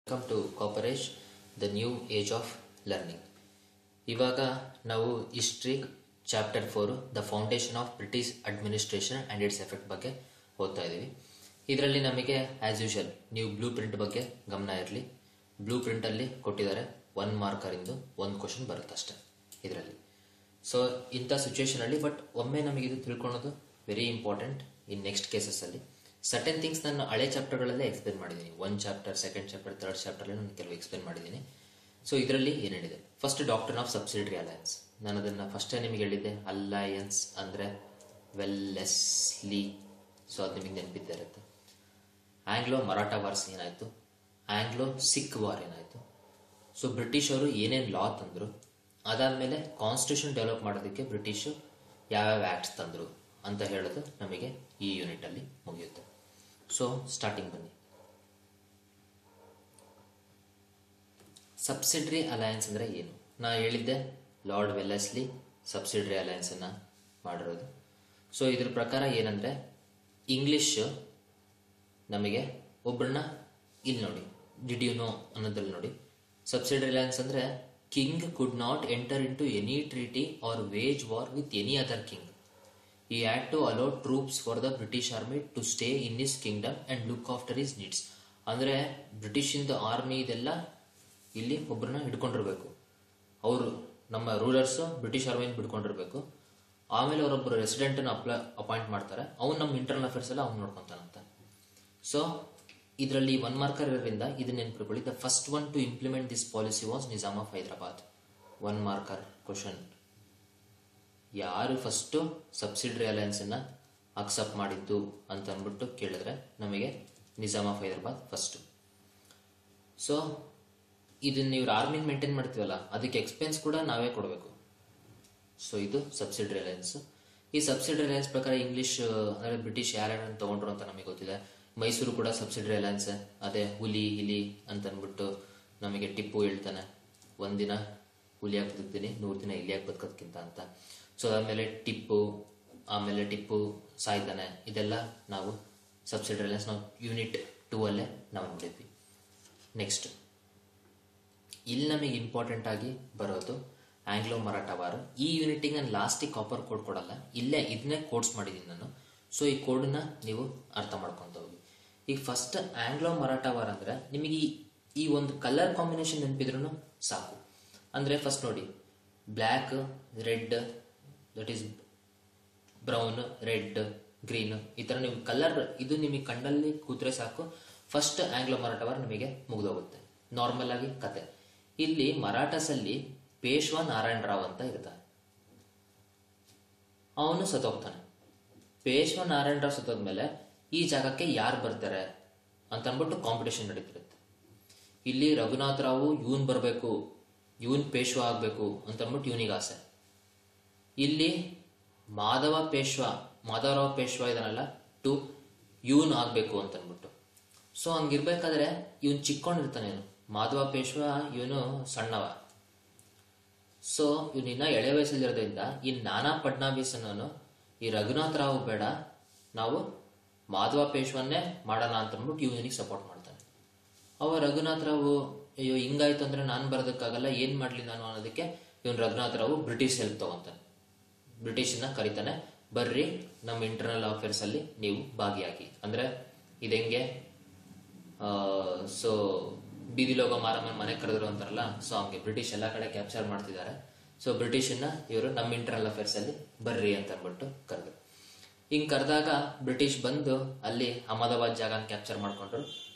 Welcome to ಕಾಪರೇಜ್ the new age of learning. ಇವಾಗ ನಾವು history chapter 4 the foundation of British administration and its effect ಬಗ್ಗೆ ಓದ್ತಾ ಇದ್ದೀವಿ. ಇದರಲ್ಲಿ ನಮಗೆ ಆ್ಯಸ್ ಯೂಶುವಲ್ ನೀವು ಬ್ಲೂ ಪ್ರಿಂಟ್ ಬಗ್ಗೆ ಗಮನ ಇರಲಿ. ಬ್ಲೂ ಪ್ರಿಂಟಲ್ಲಿ ಕೊಟ್ಟಿದ್ದಾರೆ 1 ಮಾರ್ಕರಿಂದು 1 ಕ್ವಶನ್ ಬರುತ್ತಷ್ಟೆ ಇದರಲ್ಲಿ. ಸೊ ಇಂಥ ಸಿಚುವೇಶನಲ್ಲಿ ಬಟ್ ಒಮ್ಮೆ ನಮಗೆ ಇದು ತಿಳ್ಕೊಳ್ಳೋದು ವೆರಿ ಇಂಪಾರ್ಟೆಂಟ್ ಇನ್ ನೆಕ್ಸ್ಟ್ ಕೇಸಸ್ಸಲ್ಲಿ. ಸರ್ಟೆನ್ ಥಿಂಗ್ಸ್ ನಾನು ಹಳೆ ಚಾಪ್ಟರ್ಗಳಲ್ಲೇ ಎಕ್ಸ್ಪ್ಲೇನ್ ಮಾಡಿದ್ದೀನಿ. 1 ಚಾಪ್ಟರ್, 2nd ಚಾಪ್ಟರ್, 3rd ಚಾಪ್ಟರ್ಲಿ ನಾನು ಕೆಲವು ಎಕ್ಸ್ಪ್ಲೇನ್ ಮಾಡಿದ್ದೀನಿ. ಸೊ ಇದರಲ್ಲಿ ಏನೇನಿದೆ, first doctrine of subsidiary alliance. ನಾನು ಅದನ್ನು ಫಸ್ಟೇ ನಿಮಗೆ ಹೇಳಿದ್ದೆ. ಅಲಯನ್ಸ್ ಅಂದರೆ ವೆಲ್ಲೆಸ್ಲಿ. ಸೊ ಅದು ನಿಮಗೆ ನೆನಪಿದ್ದೇ ಇರುತ್ತೆ. ಆಂಗ್ಲೋ ಮರಾಠಾ ವಾರ್ಸ್ ಏನಾಯಿತು, ಆಂಗ್ಲೋ ಸಿಖ್ ವಾರ್ ಏನಾಯಿತು, ಸೊ ಬ್ರಿಟಿಷ್ ಅವರು ಏನೇನು ಲಾ ತಂದರು, ಅದಾದಮೇಲೆ ಕಾನ್ಸ್ಟಿಟ್ಯೂಷನ್ ಡೆವಲಪ್ ಮಾಡೋದಕ್ಕೆ ಬ್ರಿಟಿಷು ಯಾವ್ಯಾವ ಆ್ಯಕ್ಟ್ಸ್ ತಂದರು ಅಂತ ಹೇಳೋದು ನಮಗೆ ಈ ಯೂನಿಟಲ್ಲಿ ಮುಗಿಯುತ್ತೆ. ಸೊ ಸ್ಟಾರ್ಟಿಂಗ್ ಬನ್ನಿ. ಸಬ್ಸಿಡರಿ ಅಲಯನ್ಸ್ ಅಂದರೆ ಏನು? ನಾ ಹೇಳಿದ್ದೆ ಲಾರ್ಡ್ ವೆಲ್ಲೆಸ್ಲಿ ಸಬ್ಸಿಡರಿ ಅಲಯನ್ಸನ್ನು ಮಾಡಿರೋದು. ಸೊ ಇದ್ರ ಪ್ರಕಾರ ಏನಂದರೆ, ಇಂಗ್ಲಿಷ್ ನಮಗೆ ಒಬ್ಬರನ್ನ ಇಲ್ಲಿ ನೋಡಿ, ಡಿಡ್ ಯು ನೋ ಅನ್ನೋದ್ರಲ್ಲಿ ನೋಡಿ, ಸಬ್ಸಿಡರಿ ಅಲಯನ್ಸ್ ಅಂದರೆ king could not enter into any treaty or wage war with any other king. He had to allow troops for the British army to stay in his kingdom and look after his needs. ಅಂದರೆ British ಇಂದ army ಇದೆಲ್ಲ ಇಲ್ಲಿ ಒಬ್ಬರನ್ನ ಹಿಡ್ಕೊಂಡಿರ್ಬೇಕು. ಅವರು ನಮ್ಮ ರೂಲರ್ಸು British ಆರ್ಮಿನ ಬಿಡ್ಕೊಂಡಿರ್ಬೇಕು. ಆಮೇಲೆ ಅವರೊಬ್ಬರು ರೆಸಿಡೆಂಟನ್ನು appoint ಮಾಡ್ತಾರೆ. ಅವ್ನು ನಮ್ಮ ಇಂಟರ್ನಲ್ ಅಫೇರ್ಸ್ ಎಲ್ಲ ಅವ್ನು ನೋಡ್ಕೊತಾನಂತ. ಸೊ ಇದರಲ್ಲಿ 1 ಮಾರ್ಕರ್ ಇರೋದ್ರಿಂದ ಇದನ್ನ ನೆನ್ಪಿಟ್ಕೊಳ್ಳಿ. The first one to implement this policy was Nizam of Hyderabad. 1 marker question. ಯಾರು ಫಸ್ಟು ಸಬ್ಸಿಡರಿ ಅಲಯನ್ಸನ್ನು ಅಕ್ಸೆಪ್ಟ್ ಮಾಡಿದ್ದು ಅಂತ ಅಂದ್ಬಿಟ್ಟು ಕೇಳಿದ್ರೆ ನಮಗೆ Nizam of Hyderabad first. So ಇದನ್ನ ಇವ್ರು ಆರ್ಮಿನ ಮೇಂಟೈನ್ ಮಾಡ್ತೀವಲ್ಲ, ಅದಕ್ಕೆ ಎಕ್ಸ್ಪೆನ್ಸ್ ಕೂಡ ನಾವೇ ಕೊಡಬೇಕು. ಸೊ ಇದು ಸಬ್ಸಿಡರಿ ಅಲಯನ್ಸ್. ಈ ಸಬ್ಸಿಡರಿ ಅಲಯನ್ಸ್ ಪ್ರಕಾರ ಇಂಗ್ಲಿಷ್ ಅಂದರೆ ಬ್ರಿಟಿಷ್ ಯಾರ್ಯಾರನ್ನು ತೊಗೊಂಡ್ರು ಅಂತ ನಮಗೆ ಗೊತ್ತಿದೆ. ಮೈಸೂರು ಕೂಡ ಸಬ್ಸಿಡರಿ ಅಲಯನ್ಸ್. ಅದೇ ಹುಲಿ ಇಲಿ ಅಂತ ಅಂದ್ಬಿಟ್ಟು ನಮಗೆ ಟಿಪ್ಪು ಹೇಳ್ತಾನೆ, 1 ದಿನ ಹುಲಿಯಾಗಿ ಬದುಕ್ತೀನಿ, 100 ದಿನ ಇಲಿಯಾಗಿ ಬದುಕೋದ್ಕಿಂತ ಅಂತ. ಸೊ ಆಮೇಲೆ ಟಿಪ್ಪು ಸಾಯ್ತಾನೆ. ಇದೆಲ್ಲ ನಾವು ಸಬ್ಸಿಡರಿ ಅಲಯನ್ಸ್ ನಾವು ಯೂನಿಟ್ 2 ಅಲ್ಲೇ ನಾವು ನೋಡಿದ್ವಿ. ನೆಕ್ಸ್ಟ್ ಇಲ್ಲಿ ನಮಗೆ ಇಂಪಾರ್ಟೆಂಟ್ ಆಗಿ ಬರೋದು ಆಂಗ್ಲೋ ಮರಾಠಾ ವಾರ್. ಈ ಯೂನಿಟಿಗೆ ನಾನು ಲಾಸ್ಟಿಗೆ ಕಾಪರ್ ಕೋಡ್ ಕೊಡಲ್ಲ, ಇಲ್ಲೇ ಇದನ್ನೇ ಕೋಡ್ಸ್ ಮಾಡಿದ್ದೀನಿ ನಾನು. ಸೊ ಈ ಕೋಡನ್ನ ನೀವು ಅರ್ಥ ಮಾಡ್ಕೊತ ಹೋಗಿ. ಈಗ ಫಸ್ಟ್ ಆಂಗ್ಲೋ ಮರಾಠಾ ವಾರ್ ಅಂದರೆ ನಿಮಗೆ ಈ ಒಂದು ಕಲರ್ ಕಾಂಬಿನೇಷನ್ ನೆನಪಿದ್ರೂ ಸಾಕು. ಅಂದರೆ ಫಸ್ಟ್ ನೋಡಿ, black, red, that is brown, red, green, ಈ ಥರ ನೀವು ಕಲರ್ ಇದು ನಿಮಗೆ ಕಣ್ಣಲ್ಲಿ ಕೂತ್ರೆ ಸಾಕು. ಫಸ್ಟ್ ಆಂಗ್ಲೋ ಮರಾಠಾ ವಾರ್ ನಿಮಗೆ ಮುಗಿದೋಗುತ್ತೆ. ನಾರ್ಮಲ್ ಆಗಿ ಕತೆ. ಇಲ್ಲಿ ಮರಾಠಸಲ್ಲಿ ಪೇಶ್ವಾ ನಾರಾಯಣ ರಾವ್ ಅಂತ ಇರ್ತಾನೆ. ಅವನು ಸತ್ತೋಗ್ತಾನೆ. ಪೇಶ್ವಾ ನಾರಾಯಣ ರಾವ್ ಸತ್ತೋದ್ಮೇಲೆ ಈ ಜಾಗಕ್ಕೆ ಯಾರು ಬರ್ತಾರೆ ಅಂತ ಅಂದ್ಬಿಟ್ಟು ಕಾಂಪಿಟೇಷನ್ ನಡೀತಿರುತ್ತೆ. ಇಲ್ಲಿ ರಘುನಾಥ್ ರಾವು ಇವನ್ ಬರಬೇಕು, ಇವನ್ ಪೇಶ್ವಾ ಆಗ್ಬೇಕು ಅಂತ ಅಂದ್ಬಿಟ್ಟು ಇವನಿಗೆ ಆಸೆ. ಇಲ್ಲಿ ಮಾಧವರಾವ್ ಪೇಶ್ವಾ ಇದನ್ನಲ್ಲ ಟು ಇವನ್ ಆಗ್ಬೇಕು ಅಂತ ಅಂದ್ಬಿಟ್ಟು. ಸೊ ಹಂಗಿರ್ಬೇಕಾದ್ರೆ ಇವನ್ ಚಿಕ್ಕೊಂಡಿರ್ತಾನೆ. ಮಾಧವ ಪೇಶ್ವಾ ಇವನು ಸಣ್ಣವ. ಸೊ ಇವನು ಇನ್ನ ಎಳೆ ವಯಸ್ಸಲ್ಲಿರೋದ್ರಿಂದ ಈ ನಾನಾ ಫಡ್ನವೀಸ್ ಅನ್ನೋನು ಈ ರಘುನಾಥ್ ರಾವ್ ಬೇಡ, ನಾವು ಮಾಧವ ಪೇಶ್ವನ್ನೇ ಮಾಡೋಣ ಅಂತ ಅಂದ್ಬಿಟ್ಟು ಇವನಿಗೆ ಸಪೋರ್ಟ್ ಮಾಡ್ತಾನೆ. ಅವ ರಘುನಾಥ್ ರಾವ್ ಅಯ್ಯೋ ಹಿಂಗಾಯ್ತು ಅಂದ್ರೆ ನಾನು ಬರೋದಕ್ಕಾಗಲ್ಲ, ಏನ್ ಮಾಡ್ಲಿ ನಾನು ಅನ್ನೋದಕ್ಕೆ ಇವನು ರಘುನಾಥ್ ರಾವ್ ಬ್ರಿಟಿಷ್ ಹೆಲ್ಪ್ ತಗೊಂತಾನೆ. ಬ್ರಿಟಿಷನ್ನ ಕರೀತಾನೆ, ಬರ್ರಿ ನಮ್ಮ ಇಂಟರ್ನಲ್ ಅಫೇರ್ಸ್ ಅಲ್ಲಿ ನೀವು ಭಾಗಿಯಾಗಿ. ಅಂದ್ರೆ ಇದೆಂಗೆ ಸೊ ಬೀದಿಲೋಗ ಮಾರಮ್ಮನ ಮನೆ ಕರೆದ್ರು ಅಂತಾರಲ್ಲ, ಸೊ ಹಂಗೆ ಬ್ರಿಟಿಷ್ ಎಲ್ಲ ಕಡೆ ಕ್ಯಾಪ್ಚರ್ ಮಾಡ್ತಿದ್ದಾರೆ. ಸೊ ಬ್ರಿಟಿಷನ್ನ ಇವರು ನಮ್ಮ ಇಂಟರ್ನಲ್ ಅಫೇರ್ಸ್ ಅಲ್ಲಿ ಬರ್ರಿ ಅಂತ ಅಂದ್ಬಿಟ್ಟು ಕರೆದ್ರು. ಹಿಂಗ್ ಕರೆದಾಗ ಬ್ರಿಟಿಷ್ ಬಂದು ಅಲ್ಲಿ ಅಹಮದಾಬಾದ್ ಜಾಗನ ಕ್ಯಾಪ್ಚರ್ ಮಾಡ್ಕೊಂಡ್ರು.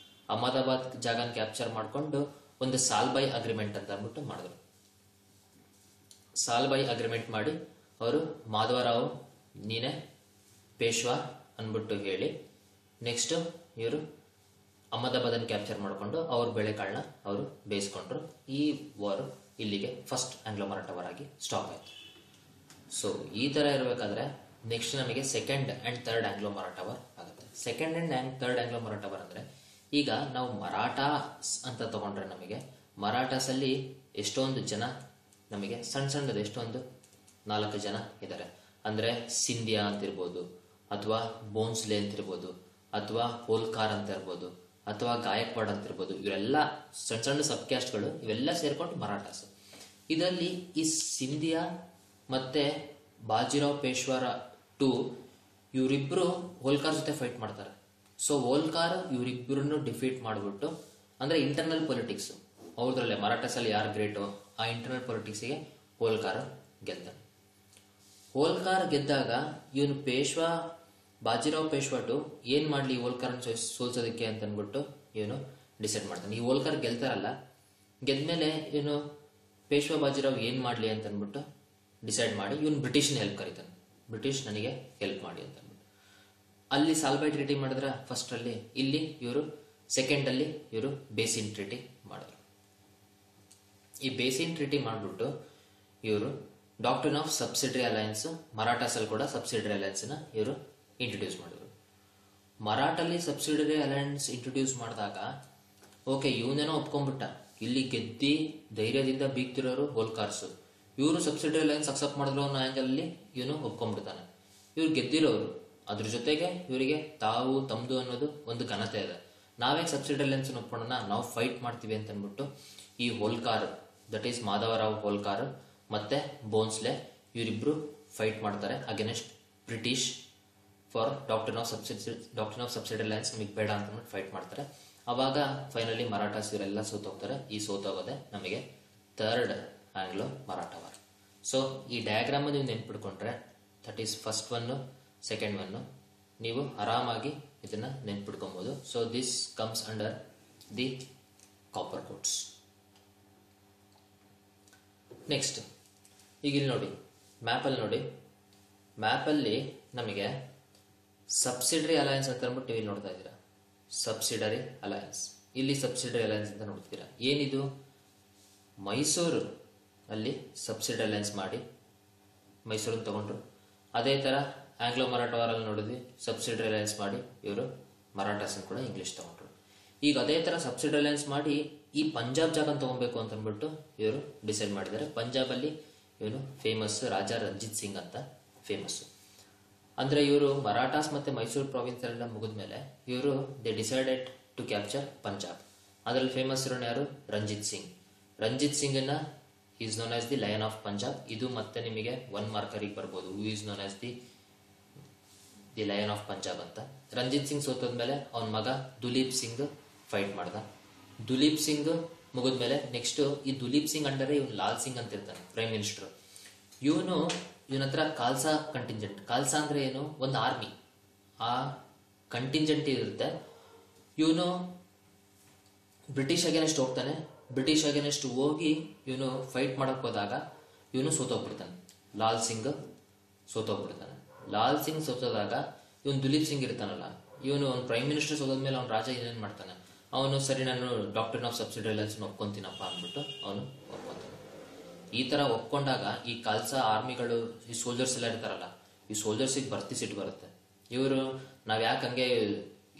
ಅಹಮದಾಬಾದ್ ಜಾಗನ ಕ್ಯಾಪ್ಚರ್ ಮಾಡ್ಕೊಂಡು ಒಂದು ಸಾಲ್ಬಾಯ್ ಅಗ್ರಿಮೆಂಟ್ ಅಂತ ಅಂದ್ಬಿಟ್ಟು ಮಾಡಿದ್ರು. ಸಾಲ್ಬಾಯ್ ಅಗ್ರಿಮೆಂಟ್ ಮಾಡಿ ಅವರು ಮಾಧವರಾವ್ ನೀನೆ ಪೇಶ್ವಾ ಅಂದ್ಬಿಟ್ಟು ಹೇಳಿ, ನೆಕ್ಸ್ಟ್ ಇವರು ಅಹಮದಾಬಾದನ್ನು ಕ್ಯಾಪ್ಚರ್ ಮಾಡಿಕೊಂಡು ಅವ್ರ ಬೆಳೆಕಾಳನ್ನ ಅವರು ಬೇಯಿಸ್ಕೊಂಡ್ರು. ಈ ವಾರ್ ಇಲ್ಲಿಗೆ ಫಸ್ಟ್ ಆಂಗ್ಲೋ ಮರಾಠಾ ವಾರ್ ಆಗಿ ಸ್ಟಾಪ್ ಆಯಿತು. ಸೊ ಈ ಥರ ಇರಬೇಕಾದ್ರೆ ನೆಕ್ಸ್ಟ್ ನಮಗೆ 2nd and 3rd Anglo Maratha war ಆಗುತ್ತೆ. 2nd and 3rd Anglo Maratha war ಅಂದರೆ ಈಗ ನಾವು ಮರಾಠಾಸ್ ಅಂತ ತಗೊಂಡ್ರೆ ನಮಗೆ ಮರಾಠಾಸಲ್ಲಿ ಎಷ್ಟೊಂದು ಜನ ನಮಗೆ ಸಣ್ಣದು ಎಷ್ಟೊಂದು 4 ಜನ ಇದ್ದಾರೆ. ಅಂದರೆ ಸಿಂಧಿಯಾ ಅಂತಿರ್ಬೋದು, ಅಥವಾ ಬೋನ್ಸ್ಲೆ ಅಂತಿರ್ಬೋದು, ಅಥವಾ ಹೋಲ್ಕಾರ್ ಅಂತ ಇರ್ಬೋದು, ಅಥವಾ ಗಾಯಕ್ವಾಡ್ ಅಂತಿರ್ಬೋದು, ಇವರೆಲ್ಲ ಸಣ್ಣ ಸಣ್ಣ ಸಬ್ ಕ್ಯಾಸ್ಟ್ಗಳು, ಇವೆಲ್ಲ ಸೇರ್ಕೊಂಡು ಮರಾಠಾಸ್. ಇದರಲ್ಲಿ ಈ ಸಿಂಧಿಯಾ ಮತ್ತೆ ಬಾಜಿರಾವ್ ಪೇಶ್ವಾರ ಟು ಇವರಿಬ್ರು ಹೋಲ್ಕಾರ್ ಜೊತೆ ಫೈಟ್ ಮಾಡ್ತಾರೆ. ಸೊ ಹೋಲ್ಕಾರ್ ಇವರಿಬ್ಬರನ್ನು ಡಿಫೀಟ್ ಮಾಡಿಬಿಟ್ಟು, ಅಂದ್ರೆ ಇಂಟರ್ನಲ್ ಪೊಲಿಟಿಕ್ಸ್ ಅವ್ರದ್ರಲ್ಲೇ ಮರಾಠಾಸ್ ಅಲ್ಲಿ ಯಾರು ಗ್ರೇಟು ಆ ಇಂಟರ್ನಲ್ ಪೊಲಿಟಿಕ್ಸ್ಗೆ ಹೋಲ್ಕಾರ್ ಗೆಲ್ತಾನೆ. ಹೋಲ್ಕಾರ್ ಗೆದ್ದಾಗ ಇವನು ಪೇಶ್ವಾ ಬಾಜಿರಾವ್ ಪೇಶ್ವಾಟು ಏನ್ ಮಾಡ್ಲಿ ಹೋಲ್ಕಾರ್ ಸೋಲ್ಸೋದಕ್ಕೆ ಅಂತ ಅಂದ್ಬಿಟ್ಟು ಇವನು ಡಿಸೈಡ್ ಮಾಡ್ತಾನೆ. ಈ ಹೋಲ್ಕಾರ್ ಗೆಲ್ತಾರಲ್ಲ, ಗೆದ್ಮೇಲೆ ಇವನು ಪೇಶ್ವಾ ಬಾಜಿರಾವ್ ಏನ್ ಮಾಡ್ಲಿ ಅಂತ ಅಂದ್ಬಿಟ್ಟು ಡಿಸೈಡ್ ಮಾಡಿ ಇವನು ಬ್ರಿಟಿಷ್ನ ಹೆಲ್ಪ್ ಕರೀತಾನೆ. ಬ್ರಿಟಿಷ್ ನನಗೆ ಹೆಲ್ಪ್ ಮಾಡಿ ಅಂತ ಅಂದ್ಬಿಟ್ಟು ಅಲ್ಲಿ ಸಾಲ್ಬೈ ಟ್ರೀಟಿ ಮಾಡಿದ್ರ ಫಸ್ಟ್ ಅಲ್ಲಿ, ಇಲ್ಲಿ ಇವರು ಸೆಕೆಂಡ್ ಅಲ್ಲಿ ಇವರು ಬೇಸಿನ್ ಟ್ರೀಟಿ ಮಾಡಿದ್ರು. ಈ ಬೇಸಿನ್ ಟ್ರೀಟಿ ಮಾಡಿಬಿಟ್ಟು ಇವರು doctrine of subsidiary alliance, Marathas ಅಲ್ಲಿ ಕೂಡ ಸಬ್ಸಿಡರಿ ಅಲಯನ್ಸ್ ನ ಇವರು ಇಂಟ್ರೊಡ್ಯೂಸ್ ಮಾಡಿದ್ರು. ಮರಾಠಲ್ಲಿ ಸಬ್ಸಿಡರಿ ಅಲಯನ್ಸ್ ಇಂಟ್ರೊಡ್ಯೂಸ್ ಮಾಡಿದಾಗ ಓಕೆ ಇವನೇನೋ ಒಪ್ಕೊಂಡ್ಬಿಟ್ಟ, ಇಲ್ಲಿ ಗೆದ್ದಿ ಧೈರ್ಯದಿಂದ ಬೀಗ್ತಿರೋರು ಹೋಲ್ಕಾರ್ಸ್, ಇವರು ಸಬ್ಸಿಡರಿ ಅಲಯನ್ಸ್ ಅಕ್ಸೆಪ್ಟ್ ಮಾಡಿದ್ರು ಅನ್ನೋ ಆಂಗಲ್ ಅಲ್ಲಿ ಇವನು ಒಪ್ಕೊಂಡ್ಬಿಡ್ತಾನೆ. ಇವ್ರು ಗೆದ್ದಿರೋರು, ಅದ್ರ ಜೊತೆಗೆ ಇವರಿಗೆ ತಾವು ತಮ್ದು ಅನ್ನೋದು ಒಂದು ಘನತೆ ಇದೆ. ನಾವೇ ಸಬ್ಸಿಡರಿ ಅಲಯನ್ಸ್ ಒಪ್ಕೊಳ್ಳೋಣ, ನಾವು ಫೈಟ್ ಮಾಡ್ತೀವಿ ಅಂತ ಅಂದ್ಬಿಟ್ಟು ಈ ಹೋಲ್ಕಾರ್, ದಟ್ ಈಸ್ ಮಾಧವರಾವ್ ಹೋಲ್ಕಾರ್ ಮತ್ತೆ ಬೋನ್ಸ್ಲೆ, ಇವರಿಬ್ರು ಫೈಟ್ ಮಾಡ್ತಾರೆ against British for doctrine of subsidiary alliance, ನಮಗೆ ಬೇಡ ಅಂತ ಫೈಟ್ ಮಾಡ್ತಾರೆ. ಅವಾಗ ಫೈನಲಿ ಮರಾಠಾಸ್ ಇವರೆಲ್ಲ ಸೋತೋಗ್ತಾರೆ. ಈ ಸೋತೋಗೋದೆ ನಮಗೆ third Anglo Maratha war. So ಈ ಡಯಾಗ್ರಾಮ್ ನೀವು ನೆನ್ಪಿಡ್ಕೊಂಡ್ರೆ that is first one, second one, ನೀವು ಆರಾಮಾಗಿ ಇದನ್ನ ನೆನ್ಪಿಡ್ಕೊಬಹುದು. So this comes under the copper coats. Next ಈಗ ಇಲ್ಲಿ ನೋಡಿ, ಮ್ಯಾಪಲ್ಲಿ ನೋಡಿ, ಮ್ಯಾಪಲ್ಲಿ ನಮಗೆ ಸಬ್ಸಿಡರಿ ಅಲಯನ್ಸ್ ಅಂತ ಅಂದ್ಬಿಟ್ಟು ಇಲ್ಲಿ ನೋಡ್ತಾ ಇದ್ದೀರಾ, ಸಬ್ಸಿಡರಿ ಅಲಯನ್ಸ್. ಇಲ್ಲಿ ಸಬ್ಸಿಡರಿ ಅಲಯನ್ಸ್ ಅಂತ ನೋಡ್ತೀರಾ. ಏನಿದು? ಮೈಸೂರು ಅಲ್ಲಿ ಸಬ್ಸಿಡರಿ ಅಲಯನ್ಸ್ ಮಾಡಿ ಮೈಸೂರನ್ನು ತಗೊಂಡ್ರು. ಅದೇ ತರ ಆಂಗ್ಲೋ ಮರಾಠ ವಾರಲ್ಲಿ ನೋಡಿದ್ವಿ, ಸಬ್ಸಿಡರಿ ಅಲಯನ್ಸ್ ಮಾಡಿ ಇವರು ಮರಾಠಾಸ್ ಕೂಡ ಇಂಗ್ಲಿಷ್ ತಗೊಂಡ್ರು. ಈಗ ಅದೇ ತರ ಸಬ್ಸಿಡರಿ ಅಲಯನ್ಸ್ ಮಾಡಿ ಈ ಪಂಜಾಬ್ ಜಾಗ ತಗೊಬೇಕು ಅಂತ ಅಂದ್ಬಿಟ್ಟು ಇವರು ಡಿಸೈಡ್ ಮಾಡಿದ್ದಾರೆ. ಪಂಜಾಬ್ ಅಲ್ಲಿ ಇವನು ಫೇಮಸ್ ರಾಜಾ ರಂಜಿತ್ ಸಿಂಗ್ ಅಂತ ಫೇಮಸ್. ಅಂದ್ರೆ ಇವರು ಮರಾಠಾಸ್ ಮತ್ತೆ ಮೈಸೂರು ಪ್ರಾವಿನ್ಸ್ ಎಲ್ಲ ಮುಗಿದ್ಮೇಲೆ ಇವರು they decided to capture Punjab. ಅದರಲ್ಲಿ ಫೇಮಸ್ ಇರೋನು ಯಾರು? ರಂಜಿತ್ ಸಿಂಗ್. ರಂಜಿತ್ ಸಿಂಗ್ ನ is known as the lion of Punjab. ಇದು ಮತ್ತೆ ನಿಮಗೆ ಒನ್ ಮಾರ್ಕರಿಗೆ ಬರ್ಬೋದು, who is known as the lion of Punjab ಅಂತ. ರಂಜಿತ್ ಸಿಂಗ್ ಸೋತೋದ್ಮೇಲೆ ಅವನ ಮಗ ದುಲೀಪ್ ಸಿಂಗ್ ಫೈಟ್ ಮಾಡ್ದ. ದುಲೀಪ್ ಸಿಂಗ್ ಮುಗಿದ್ಮೇಲೆ ನೆಕ್ಸ್ಟ್ ಈ ದುಲೀಪ್ ಸಿಂಗ್ ಅಂಡರ್ ಇವನು ಲಾಲ್ ಸಿಂಗ್ ಅಂತ ಇರ್ತಾನೆ, ಪ್ರೈಮ್ ಮಿನಿಸ್ಟರ್. ಇವನ ಹತ್ರ ಖಾಲ್ಸಾ ಕಂಟಿಂಜೆಂಟ್, ಖಾಲ್ಸಾ ಅಂದ್ರೆ ಏನು? ಒಂದು ಆರ್ಮಿ, ಆ ಕಂಟಿಂಜೆಂಟ್ ಇರುತ್ತೆ. ಇವನು ಬ್ರಿಟಿಷ್ ಅಗೇನೆಸ್ಟ್ ಹೋಗ್ತಾನೆ. ಬ್ರಿಟಿಷ್ ಅಗೇನೆಸ್ಟ್ ಹೋಗಿ ಇವನು ಫೈಟ್ ಮಾಡಕ್ ಹೋದಾಗ ಇವನು ಸೋತೋಗ್ಬಿಡ್ತಾನೆ. ಲಾಲ್ ಸಿಂಗ್ ಸೋತೋಗ್ಬಿಡ್ತಾನೆ. ಲಾಲ್ ಸಿಂಗ್ ಸೋತೋದಾಗ ಇವನು ದುಲೀಪ್ ಸಿಂಗ್ ಇರ್ತಾನಲ್ಲ, ಇವನು ಅವ್ನು ಪ್ರೈಮ್ ಮಿನಿಸ್ಟರ್ ಸೋದಾದ್ಮೇಲೆ ಅವ್ನ ರಾಜ ಏನೇನ್ ಮಾಡ್ತಾನೆ, ಅವನು ಸರಿ ನಾನು ಡಾಕ್ಟ್ರಿನ್ ಆಫ್ ಸಬ್ಸಿಡರಿ ಅಲಯನ್ಸ್ ಒಪ್ಕೊಂತೀನಪ್ಪ ಅಂದ್ಬಿಟ್ಟು ಅವನು ಒಪ್ಕೊಂತಾನೆ. ಈ ತರ ಒಪ್ಕೊಂಡಾಗ ಈ ಖಾಲ್ಸಾ ಆರ್ಮಿಗಳು, ಈ ಸೋಲ್ಜರ್ಸ್ ಎಲ್ಲ ಇರ್ತಾರಲ್ಲ, ಈ ಸೋಲ್ಜರ್ಸಿಗೆ ಬರ್ತಿ ಸಿಟ್ಟು ಬರುತ್ತೆ. ಇವರು ನಾವ್ ಯಾಕೆ ಹಂಗೆ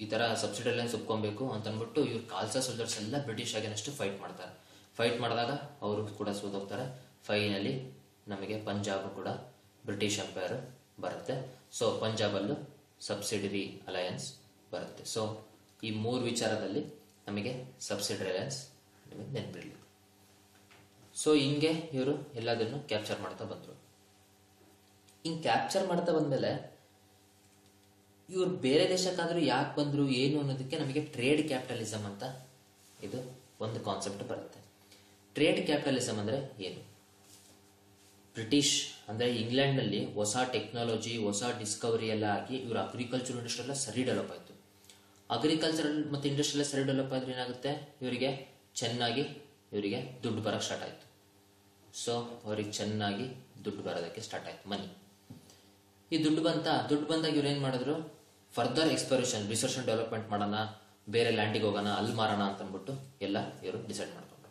ಈ ತರ ಸಬ್ಸಿಡರಿ ಅಲಯನ್ಸ್ ಒಪ್ಕೊಬೇಕು ಅಂತ ಅಂದ್ಬಿಟ್ಟು ಇವ್ರು ಖಾಲ್ಸಾ ಸೋಲ್ಜರ್ಸ್ ಎಲ್ಲ ಬ್ರಿಟಿಷ್ ಆಗೇನಷ್ಟು ಫೈಟ್ ಮಾಡ್ತಾರೆ. ಫೈಟ್ ಮಾಡಿದಾಗ ಅವರು ಕೂಡ ಸೋತೋಗ್ತಾರೆ. ಫೈನಲಿ ನಮಗೆ ಪಂಜಾಬ್ ಕೂಡ ಬ್ರಿಟಿಷ್ ಎಂಪೈರ್ ಬರುತ್ತೆ. ಸೊ ಪಂಜಾಬ್ ಅಲ್ಲೂ ಸಬ್ಸಿಡರಿ ಅಲಯನ್ಸ್ ಬರುತ್ತೆ. ಸೊ ಈ ಮೂರು ವಿಚಾರದಲ್ಲಿ ನಮಗೆ ಸಬ್ಸಿಡರಿ ಅಲಯನ್ಸ್ ನಿಮಗೆ ನೆನಪಿರಲಿ. ಸೊ ಹಿಂಗೆ ಇವರು ಎಲ್ಲದನ್ನು ಕ್ಯಾಪ್ಚರ್ ಮಾಡ್ತಾ ಬಂದ್ರು. ಹಿಂಗ್ ಕ್ಯಾಪ್ಚರ್ ಮಾಡ್ತಾ ಬಂದ್ಮೇಲೆ ಇವ್ರು ಬೇರೆ ದೇಶಕ್ಕಾದ್ರೂ ಯಾಕೆ ಬಂದ್ರು ಏನು ಅನ್ನೋದಕ್ಕೆ ನಮಗೆ ಟ್ರೇಡ್ ಕ್ಯಾಪಿಟಲಿಸಮ್ ಅಂತ ಇದು ಒಂದು ಕಾನ್ಸೆಪ್ಟ್ ಬರುತ್ತೆ. ಟ್ರೇಡ್ ಕ್ಯಾಪಿಟಲಿಸಮ್ ಅಂದ್ರೆ ಏನು? ಬ್ರಿಟಿಷ್ ಅಂದ್ರೆ ಇಂಗ್ಲೆಂಡ್ ನಲ್ಲಿ ಹೊಸ ಟೆಕ್ನಾಲಜಿ, ಹೊಸ ಡಿಸ್ಕವರಿ ಎಲ್ಲ ಆಗಿ ಇವ್ರ ಅಗ್ರಿಕಲ್ಚರ್ ಇಂಡಸ್ಟ್ರಿ ಎಲ್ಲ ಸರಿ ಡೆವಲಪ್ ಆಯ್ತು. ಅಗ್ರಿಕಲ್ಚರಲ್ ಮತ್ತೆ ಇಂಡಸ್ಟ್ರಿ ಎಲ್ಲ ಸರಿ ಡೆವಲಪ್ ಆದ್ರೆ ಏನಾಗುತ್ತೆ, ಇವರಿಗೆ ಚೆನ್ನಾಗಿ ಇವರಿಗೆ ದುಡ್ಡು ಬರಕ್ ಸ್ಟಾರ್ಟ್ ಆಯ್ತು. ಸೊ ಅವ್ರಿಗೆ ಚೆನ್ನಾಗಿ ದುಡ್ಡು ಬರೋದಕ್ಕೆ ಸ್ಟಾರ್ಟ್ ಆಯ್ತು, ಮನಿ. ಈ ದುಡ್ಡು ಬಂದಾಗ ಇವ್ರು ಏನ್ ಮಾಡಿದ್ರು, further exploration, research and development ಮಾಡೋಣ, ಬೇರೆ ಲ್ಯಾಂಡಿಗೆ ಹೋಗೋಣ, ಅಲ್ಲಿ ಮಾರೋಣ ಅಂತ ಅಂದ್ಬಿಟ್ಟು ಎಲ್ಲ ಇವರು ಡಿಸೈಡ್ ಮಾಡ್ಕೊಂಡ್ರು.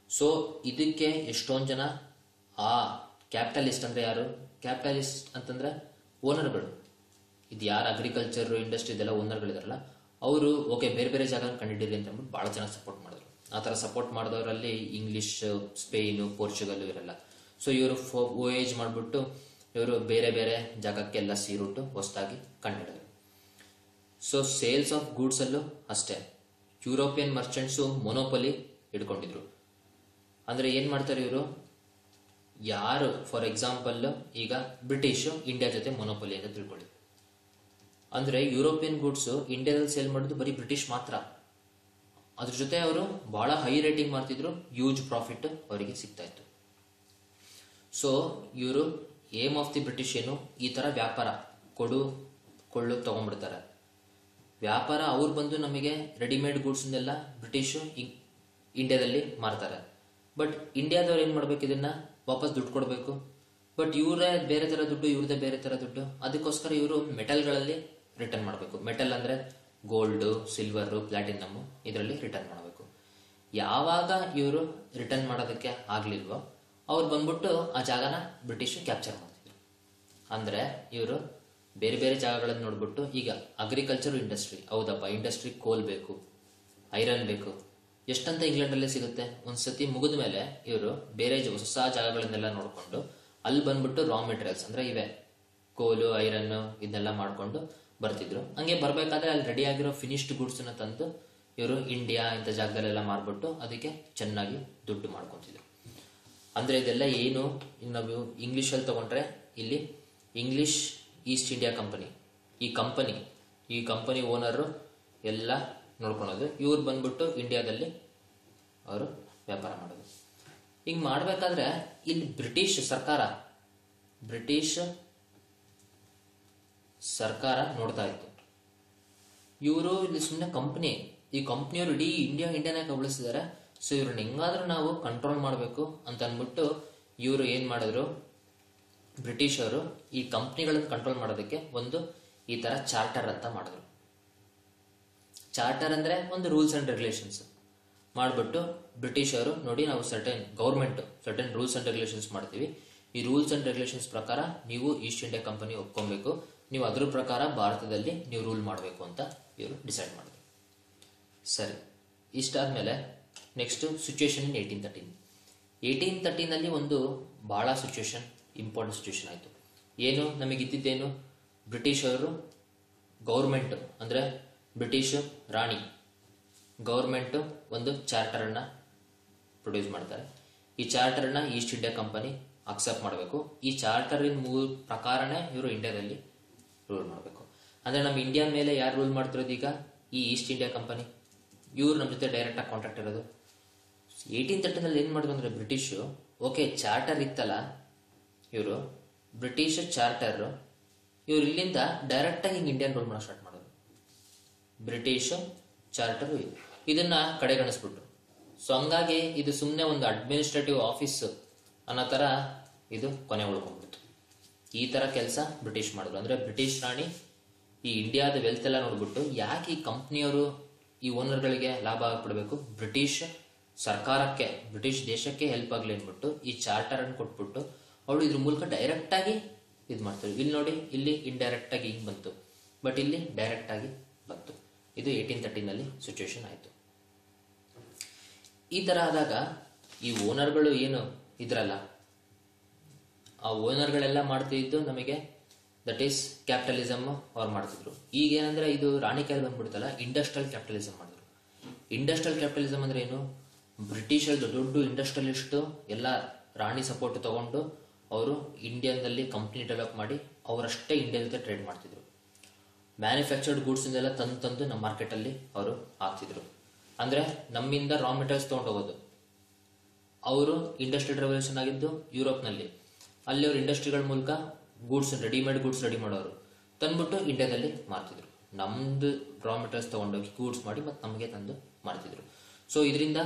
ಸೊ ಇದಕ್ಕೆ ಎಷ್ಟೊಂದು ಜನ ಆ ಕ್ಯಾಪಿಟಲಿಸ್ಟ್ ಅಂದ್ರೆ ಯಾರು? ಕ್ಯಾಪಿಟಲಿಸ್ಟ್ ಅಂತಂದ್ರೆ ಓನರ್ಗಳು. ಇದು ಯಾರು ಅಗ್ರಿಕಲ್ಚರ್ ಇಂಡಸ್ಟ್ರಿ ಇದೆಲ್ಲ ಓನರ್ಗಳಿದಾರಲ್ಲ, ಅವರು ಓಕೆ ಬೇರೆ ಬೇರೆ ಜಾಗ ಕಂಡಿದ್ದೀರಿ ಅಂತ ಅಂದ್ಬಿಟ್ಟು ಬಹಳ ಜನ ಸಪೋರ್ಟ್ ಮಾಡಿದ್ರು. ಆ ತರ ಸಪೋರ್ಟ್ ಮಾಡಿದವರಲ್ಲಿ ಇಂಗ್ಲಿಷ್, ಸ್ಪೇನ್, ಪೋರ್ಚುಗಲ್ ಇವರೆಲ್ಲ. ಸೊ ಇವರು ವೋಯೇಜ್ ಮಾಡ್ಬಿಟ್ಟು ಇವರು ಬೇರೆ ಬೇರೆ ಜಾಗಕ್ಕೆಲ್ಲ ಸೀರುಟ್ಟು ಹೊಸದಾಗಿ ಕಂಡುಹಿಡಿದ್ರು. ಸೊ ಸೇಲ್ಸ್ ಆಫ್ ಗೂಡ್ಸ್ ಅಲ್ಲೂ ಅಷ್ಟೇ, ಯುರೋಪಿಯನ್ ಮರ್ಚೆಂಟ್ಸು ಮೊನೋಪಲಿ ಹಿಡ್ಕೊಂಡಿದ್ರು. ಅಂದ್ರೆ ಏನ್ ಮಾಡ್ತಾರೆ ಇವರು, ಯಾರು ಫಾರ್ ಎಕ್ಸಾಂಪಲ್ ಈಗ ಬ್ರಿಟಿಷ್ ಇಂಡಿಯಾ ಜೊತೆ ಮೊನೋಪಲಿ ಅಂತ ತಿಳ್ಕೊಳ್ಳಿ. ಅಂದ್ರೆ ಯುರೋಪಿಯನ್ ಗೂಡ್ಸ್ ಇಂಡಿಯಾದಲ್ಲಿ ಸೇಲ್ ಮಾಡೋದು ಬರೀ ಬ್ರಿಟಿಷ್ ಮಾತ್ರ. ಅದ್ರ ಜೊತೆ ಅವರು ಬಹಳ ಹೈ ರೇಟಿಂಗ್ ಮಾಡ್ತಿದ್ರು, ಯೂಜ್ ಪ್ರಾಫಿಟ್ ಅವರಿಗೆ ಸಿಗ್ತಾ ಇತ್ತು. ಸೊ ಇವರು ಏಮ್ ಆಫ್ ದಿ ಬ್ರಿಟಿಷ್ ಏನು, ಈ ತರ ವ್ಯಾಪಾರ ಕೊಳ್ಳು ತಗೊಂಡ್ಬಿಡ್ತಾರೆ. ವ್ಯಾಪಾರ ಅವ್ರು ಬಂದು ನಮಗೆ ರೆಡಿಮೇಡ್ ಗೂಡ್ಸ್ ಎಲ್ಲ ಬ್ರಿಟಿಷ್ ಇಂಡಿಯಾದಲ್ಲಿ ಮಾರ್ತಾರೆ. ಬಟ್ ಇಂಡಿಯಾದವ್ರು ಏನ್ ಮಾಡ್ಬೇಕು, ಇದನ್ನ ವಾಪಸ್ ದುಡ್ಡು ಕೊಡಬೇಕು. ಬಟ್ ಇವರೇ ಬೇರೆ ತರ ದುಡ್ಡು, ಇವ್ರದೇ ಬೇರೆ ತರ ದುಡ್ಡು. ಅದಕ್ಕೋಸ್ಕರ ಇವರು ಮೆಟಲ್ಗಳಲ್ಲಿ ರಿಟರ್ನ್ ಮಾಡಬೇಕು. ಮೆಟಲ್ ಅಂದ್ರೆ ಗೋಲ್ಡ್, ಸಿಲ್ವರ್, ಪ್ಲಾಟಿನಮ್, ಇದರಲ್ಲಿ ರಿಟರ್ನ್ ಮಾಡಬೇಕು. ಯಾವಾಗ ಇವರು ರಿಟರ್ನ್ ಮಾಡೋದಕ್ಕೆ ಆಗ್ಲಿಲ್ವೋ ಅವ್ರು ಬಂದ್ಬಿಟ್ಟು ಆ ಜಾಗನ ಬ್ರಿಟಿಷ್ ಕ್ಯಾಪ್ಚರ್ ಮಾಡ್ತಿದ್ರು. ಅಂದ್ರೆ ಇವರು ಬೇರೆ ಬೇರೆ ಜಾಗಗಳನ್ನು ನೋಡ್ಬಿಟ್ಟು, ಈಗ ಅಗ್ರಿಕಲ್ಚರ್ ಇಂಡಸ್ಟ್ರಿ, ಹೌದಪ್ಪ ಇಂಡಸ್ಟ್ರಿ ಕೋಲ್ ಬೇಕು, ಐರನ್ ಬೇಕು, ಎಷ್ಟಂತ ಇಂಗ್ಲೆಂಡಲ್ಲೇ ಸಿಗುತ್ತೆ. ಒಂದ್ಸತಿ ಮುಗಿದ ಮೇಲೆ ಇವರು ಬೇರೆ ಹೊಸ ಜಾಗಗಳನ್ನೆಲ್ಲ ನೋಡ್ಕೊಂಡು ಅಲ್ಲಿ ಬಂದ್ಬಿಟ್ಟು ರಾ ಮೆಟೀರಿಯಲ್ಸ್ ಅಂದ್ರೆ ಇವೆ ಕೋಲು, ಐರನ್ ಇದನ್ನೆಲ್ಲ ಮಾಡ್ಕೊಂಡು ಬರ್ತಿದ್ರು. ಹಂಗೆ ಬರ್ಬೇಕಾದ್ರೆ ಅಲ್ಲಿ ರೆಡಿ ಆಗಿರೋ ಫಿನಿಶ್ಡ್ ಗೂಡ್ಸ್ ನ ತಂದು ಇವರು ಇಂಡಿಯಾ ಇಂಥ ಜಾಗದಲ್ಲೆಲ್ಲ ಮಾರ್ಬಿಟ್ಟು ಅದಕ್ಕೆ ಚೆನ್ನಾಗಿ ದುಡ್ಡು ಮಾಡ್ಕೊಂತಿದ್ರು. ಅಂದ್ರೆ ಇದೆಲ್ಲ ಏನು, ನಾವು ಇಂಗ್ಲಿಷ್ ಅಲ್ಲಿ ತಗೊಂಡ್ರೆ ಇಲ್ಲಿ ಇಂಗ್ಲಿಷ್ ಈಸ್ಟ್ ಇಂಡಿಯಾ ಕಂಪನಿ, ಈ ಕಂಪನಿ ಓನರ್ ಎಲ್ಲ ನೋಡ್ಕೊಳೋದು. ಇವ್ರು ಬಂದ್ಬಿಟ್ಟು ಇಂಡಿಯಾದಲ್ಲಿ ಅವರು ವ್ಯಾಪಾರ ಮಾಡೋದು. ಹಿಂಗ್ ಮಾಡ್ಬೇಕಾದ್ರೆ ಇಲ್ಲಿ ಬ್ರಿಟಿಷ್ ಸರ್ಕಾರ ನೋಡ್ತಾ ಇತ್ತು. ಇವರು ಇಲ್ಲಿ ಸುಮ್ಮನೆ ಈ ಕಂಪ್ನಿಯವರು ಇಡೀ ಇಂಡಿಯಾನೇ ಕಬಳಿಸಿದ್ದಾರೆ. ಸೊ ಇವ್ರನ್ನ ಹೆಂಗಾದ್ರೂ ನಾವು ಕಂಟ್ರೋಲ್ ಮಾಡಬೇಕು ಅಂತ ಅಂದ್ಬಿಟ್ಟು ಇವರು ಏನ್ ಮಾಡಿದ್ರು, ಬ್ರಿಟಿಷ್ ಅವರು ಈ ಕಂಪ್ನಿಗಳನ್ನ ಕಂಟ್ರೋಲ್ ಮಾಡೋದಕ್ಕೆ ಒಂದು ಈ ತರ ಚಾರ್ಟರ್ ಅಂತ ಮಾಡಿದ್ರು. ಚಾರ್ಟರ್ ಅಂದ್ರೆ ಒಂದು ರೂಲ್ಸ್ ಅಂಡ್ ರೆಗ್ಯುಲೇಷನ್ಸ್ ಮಾಡ್ಬಿಟ್ಟು ಬ್ರಿಟಿಷ್ ಅವರು ನೋಡಿ, ನಾವು ಸರ್ಟನ್ ರೂಲ್ಸ್ ಅಂಡ್ ರೆಗ್ಯುಲೇಷನ್ಸ್ ಮಾಡ್ತೀವಿ. ಈ ರೂಲ್ಸ್ ಅಂಡ್ ರೆಗ್ಯುಲೇಷನ್ಸ್ ಪ್ರಕಾರ ನೀವು ಈಸ್ಟ್ ಇಂಡಿಯಾ ಕಂಪನಿ ಒಪ್ಕೊಬೇಕು, ನೀವು ಅದ್ರ ಪ್ರಕಾರ ಭಾರತದಲ್ಲಿ ನೀವು ರೂಲ್ ಮಾಡಬೇಕು ಅಂತ ಇವರು ಡಿಸೈಡ್ ಮಾಡಿದ್ರು. ಸರಿ, ಇಷ್ಟಾದ್ಮೇಲೆ ನೆಕ್ಸ್ಟ್ ಸಿಚುವೇಶನ್ ಇನ್ 1813 ಒಂದು ಬಹಳ ಇಂಪಾರ್ಟೆಂಟ್ ಸಿಚುವೇಶನ್ ಆಯ್ತು. ಏನು ನಮಗಿದ್ದೇನು, ಬ್ರಿಟಿಷ್ ಅವರು ಗೌರ್ಮೆಂಟ್ ಅಂದ್ರೆ ಬ್ರಿಟಿಷ್ ರಾಣಿ ಗೌರ್ಮೆಂಟ್ ಒಂದು ಚಾರ್ಟರ್ ಅನ್ನ ಪ್ರೊಡ್ಯೂಸ್ ಮಾಡ್ತಾರೆ. ಈ ಚಾರ್ಟರ್ ಅನ್ನ ಈಸ್ಟ್ ಇಂಡಿಯಾ ಕಂಪನಿ ಅಕ್ಸೆಪ್ಟ್ ಮಾಡಬೇಕು. ಈ ಚಾರ್ಟರ್ ಪ್ರಕಾರನೇ ಇವರು ಇಂಡಿಯಾದಲ್ಲಿ ರೂಲ್ ಮಾಡಬೇಕು. ಅಂದ್ರೆ ನಮ್ಮ ಇಂಡಿಯಾ ಮೇಲೆ ಯಾರು ರೂಲ್ ಮಾಡ್ತಿರೋದು ಈಗ, ಈ ಈಸ್ಟ್ ಇಂಡಿಯಾ ಕಂಪನಿ. ಇವ್ರು ನಮ್ಮ ಜೊತೆ ಡೈರೆಕ್ಟ್ ಆಗಿ ಕಾಂಟ್ಯಾಕ್ಟ್ ಇರೋದು. 1813 ಏನ್ ಮಾಡಿದ್ರು ಅಂದ್ರೆ ಬ್ರಿಟಿಷ್, ಓಕೆ ಚಾರ್ಟರ್ ಇತ್ತಲ್ಲ, ಇವರು ಬ್ರಿಟಿಷ್ ಚಾರ್ಟರ್ ಇವ್ರು ಇಲ್ಲಿಂದ ಡೈರೆಕ್ಟ್ ಆಗಿ ಹಿಂಗ್ ಇಂಡಿಯನ್ ರೂಲ್ ಮಾಡೋ ಸ್ಟಾರ್ಟ್ ಮಾಡೋದು. ಬ್ರಿಟಿಷ್ ಚಾರ್ಟರ್ ಇದನ್ನ ಕಡೆಗಣಿಸ್ಬಿಟ್ರು. ಸೊ ಹಂಗಾಗಿ ಇದು ಸುಮ್ಮನೆ ಒಂದು ಅಡ್ಮಿನಿಸ್ಟ್ರೇಟಿವ್ ಆಫೀಸ್ ಅನ್ನೋ ತರ ಇದು ಕೊನೆ ಉಳ್ಕೊಂಡ್ಬಿಡ್ತು. ಈ ತರ ಕೆಲಸ ಬ್ರಿಟಿಷ್ ಮಾಡಿದ್ರು. ಅಂದ್ರೆ ಬ್ರಿಟಿಷ್ ರಾಣಿ ಈ ಇಂಡಿಯಾದ ವೆಲ್ತ್ ಎಲ್ಲ ನೋಡ್ಬಿಟ್ಟು, ಯಾಕೆ ಈ ಕಂಪ್ನಿಯವರು ಈ ಓನರ್ಗಳಿಗೆ ಲಾಭ ಆಗ್ಬಿಡ್ಬೇಕು, ಬ್ರಿಟಿಷ್ ಸರ್ಕಾರಕ್ಕೆ, ಬ್ರಿಟಿಷ್ ದೇಶಕ್ಕೆ ಹೆಲ್ಪ್ ಆಗ್ಲಿ ಅಂದ್ಬಿಟ್ಟು ಈ ಚಾರ್ಟರ್ ಅನ್ನು ಕೊಟ್ಬಿಟ್ಟು ಅವಳು ಇದ್ರ ಮೂಲಕ ಡೈರೆಕ್ಟ್ ಆಗಿ ಇದು ಮಾಡ್ತಾರೆ. ಇಲ್ಲಿ ನೋಡಿ, ಇಲ್ಲಿ ಇಂಡೈರೆಕ್ಟ್ ಆಗಿ ಹಿಂಗ್ ಬಂತು, ಬಟ್ ಇಲ್ಲಿ ಡೈರೆಕ್ಟ್ ಆಗಿ ಬಂತು. ಇದು 1813 ಸಿಚುವೇಶನ್ ಆಯ್ತು. ಈ ತರ ಆದಾಗ ಈ ಓನರ್ಗಳು ಏನು ಇದ್ರಲ್ಲ, ಆ ಓನರ್ಗಳೆಲ್ಲ ಮಾಡ್ತಿದ್ದು ನಮಗೆ ದಟ್ ಈಸ್ ಕ್ಯಾಪಿಟಲಿಸಮ್ ಅವ್ರು ಮಾಡ್ತಿದ್ರು. ಈಗ ಏನಂದ್ರೆ ಇದು ರಾಣಿ ಕೈಲಿ ಬಂದ್ಬಿಡ್ತಲ್ಲ, ಇಂಡಸ್ಟ್ರಿಯಲ್ ಕ್ಯಾಪಿಟಲಿಸಮ್ ಮಾಡಿದ್ರು. ಇಂಡಸ್ಟ್ರಿಯಲ್ ಕ್ಯಾಪಿಟಲಿಸಮ್ ಅಂದ್ರೆ ಏನು, ಬ್ರಿಟಿಷ್ ದೊಡ್ಡ ಇಂಡಸ್ಟ್ರಿಯಲಿಸ್ಟ್ ಎಲ್ಲ ರಾಣಿ ಸಪೋರ್ಟ್ ತಗೊಂಡು ಅವರು ಇಂಡಿಯಾದಲ್ಲಿ ಕಂಪ್ನಿ ಡೆವಲಪ್ ಮಾಡಿ ಅವರಷ್ಟೇ ಇಂಡಿಯಾ ಜೊತೆ ಟ್ರೇಡ್ ಮಾಡ್ತಿದ್ರು. ಮ್ಯಾನುಫ್ಯಾಕ್ಚರ್ಡ್ ಗೂಡ್ಸ್ ಎಲ್ಲ ತಂದು ನಮ್ಮ ಮಾರ್ಕೆಟ್ ಅಲ್ಲಿ ಅವರು ಹಾಕ್ತಿದ್ರು. ಅಂದ್ರೆ ನಮ್ಮಿಂದ ರಾ ಮೆಟೀರಿಯಲ್ಸ್ ತಗೊಂಡು ಹೋಗೋದು. ಅವರು ಇಂಡಸ್ಟ್ರಿಯಲ್ ರೆವಲ್ಯೂಷನ್ ಆಗಿದ್ದು ಯುರೋಪ್ ನಲ್ಲಿ, ಅಲ್ಲಿ ಅವರು ಇಂಡಸ್ಟ್ರಿಗಳ ಮೂಲಕ ರೆಡಿಮೇಡ್ ಗೂಡ್ಸ್ ರೆಡಿ ಮಾಡೋರು ತಂದ್ಬಿಟ್ಟು ಇಂಡಿಯಾದಲ್ಲಿ ಮಾರ್ತಿದ್ರು. ನಮ್ದು ರಾ ಮೆಟೀರಿಯಲ್ಸ್ ತಗೊಂಡೋಗಿ ಗೂಡ್ಸ್ ಮಾಡಿ ಮತ್ತೆ ನಮಗೆ ತಂದು ಮಾರ್ತಿದ್ರು. ಸೊ ಇದರಿಂದ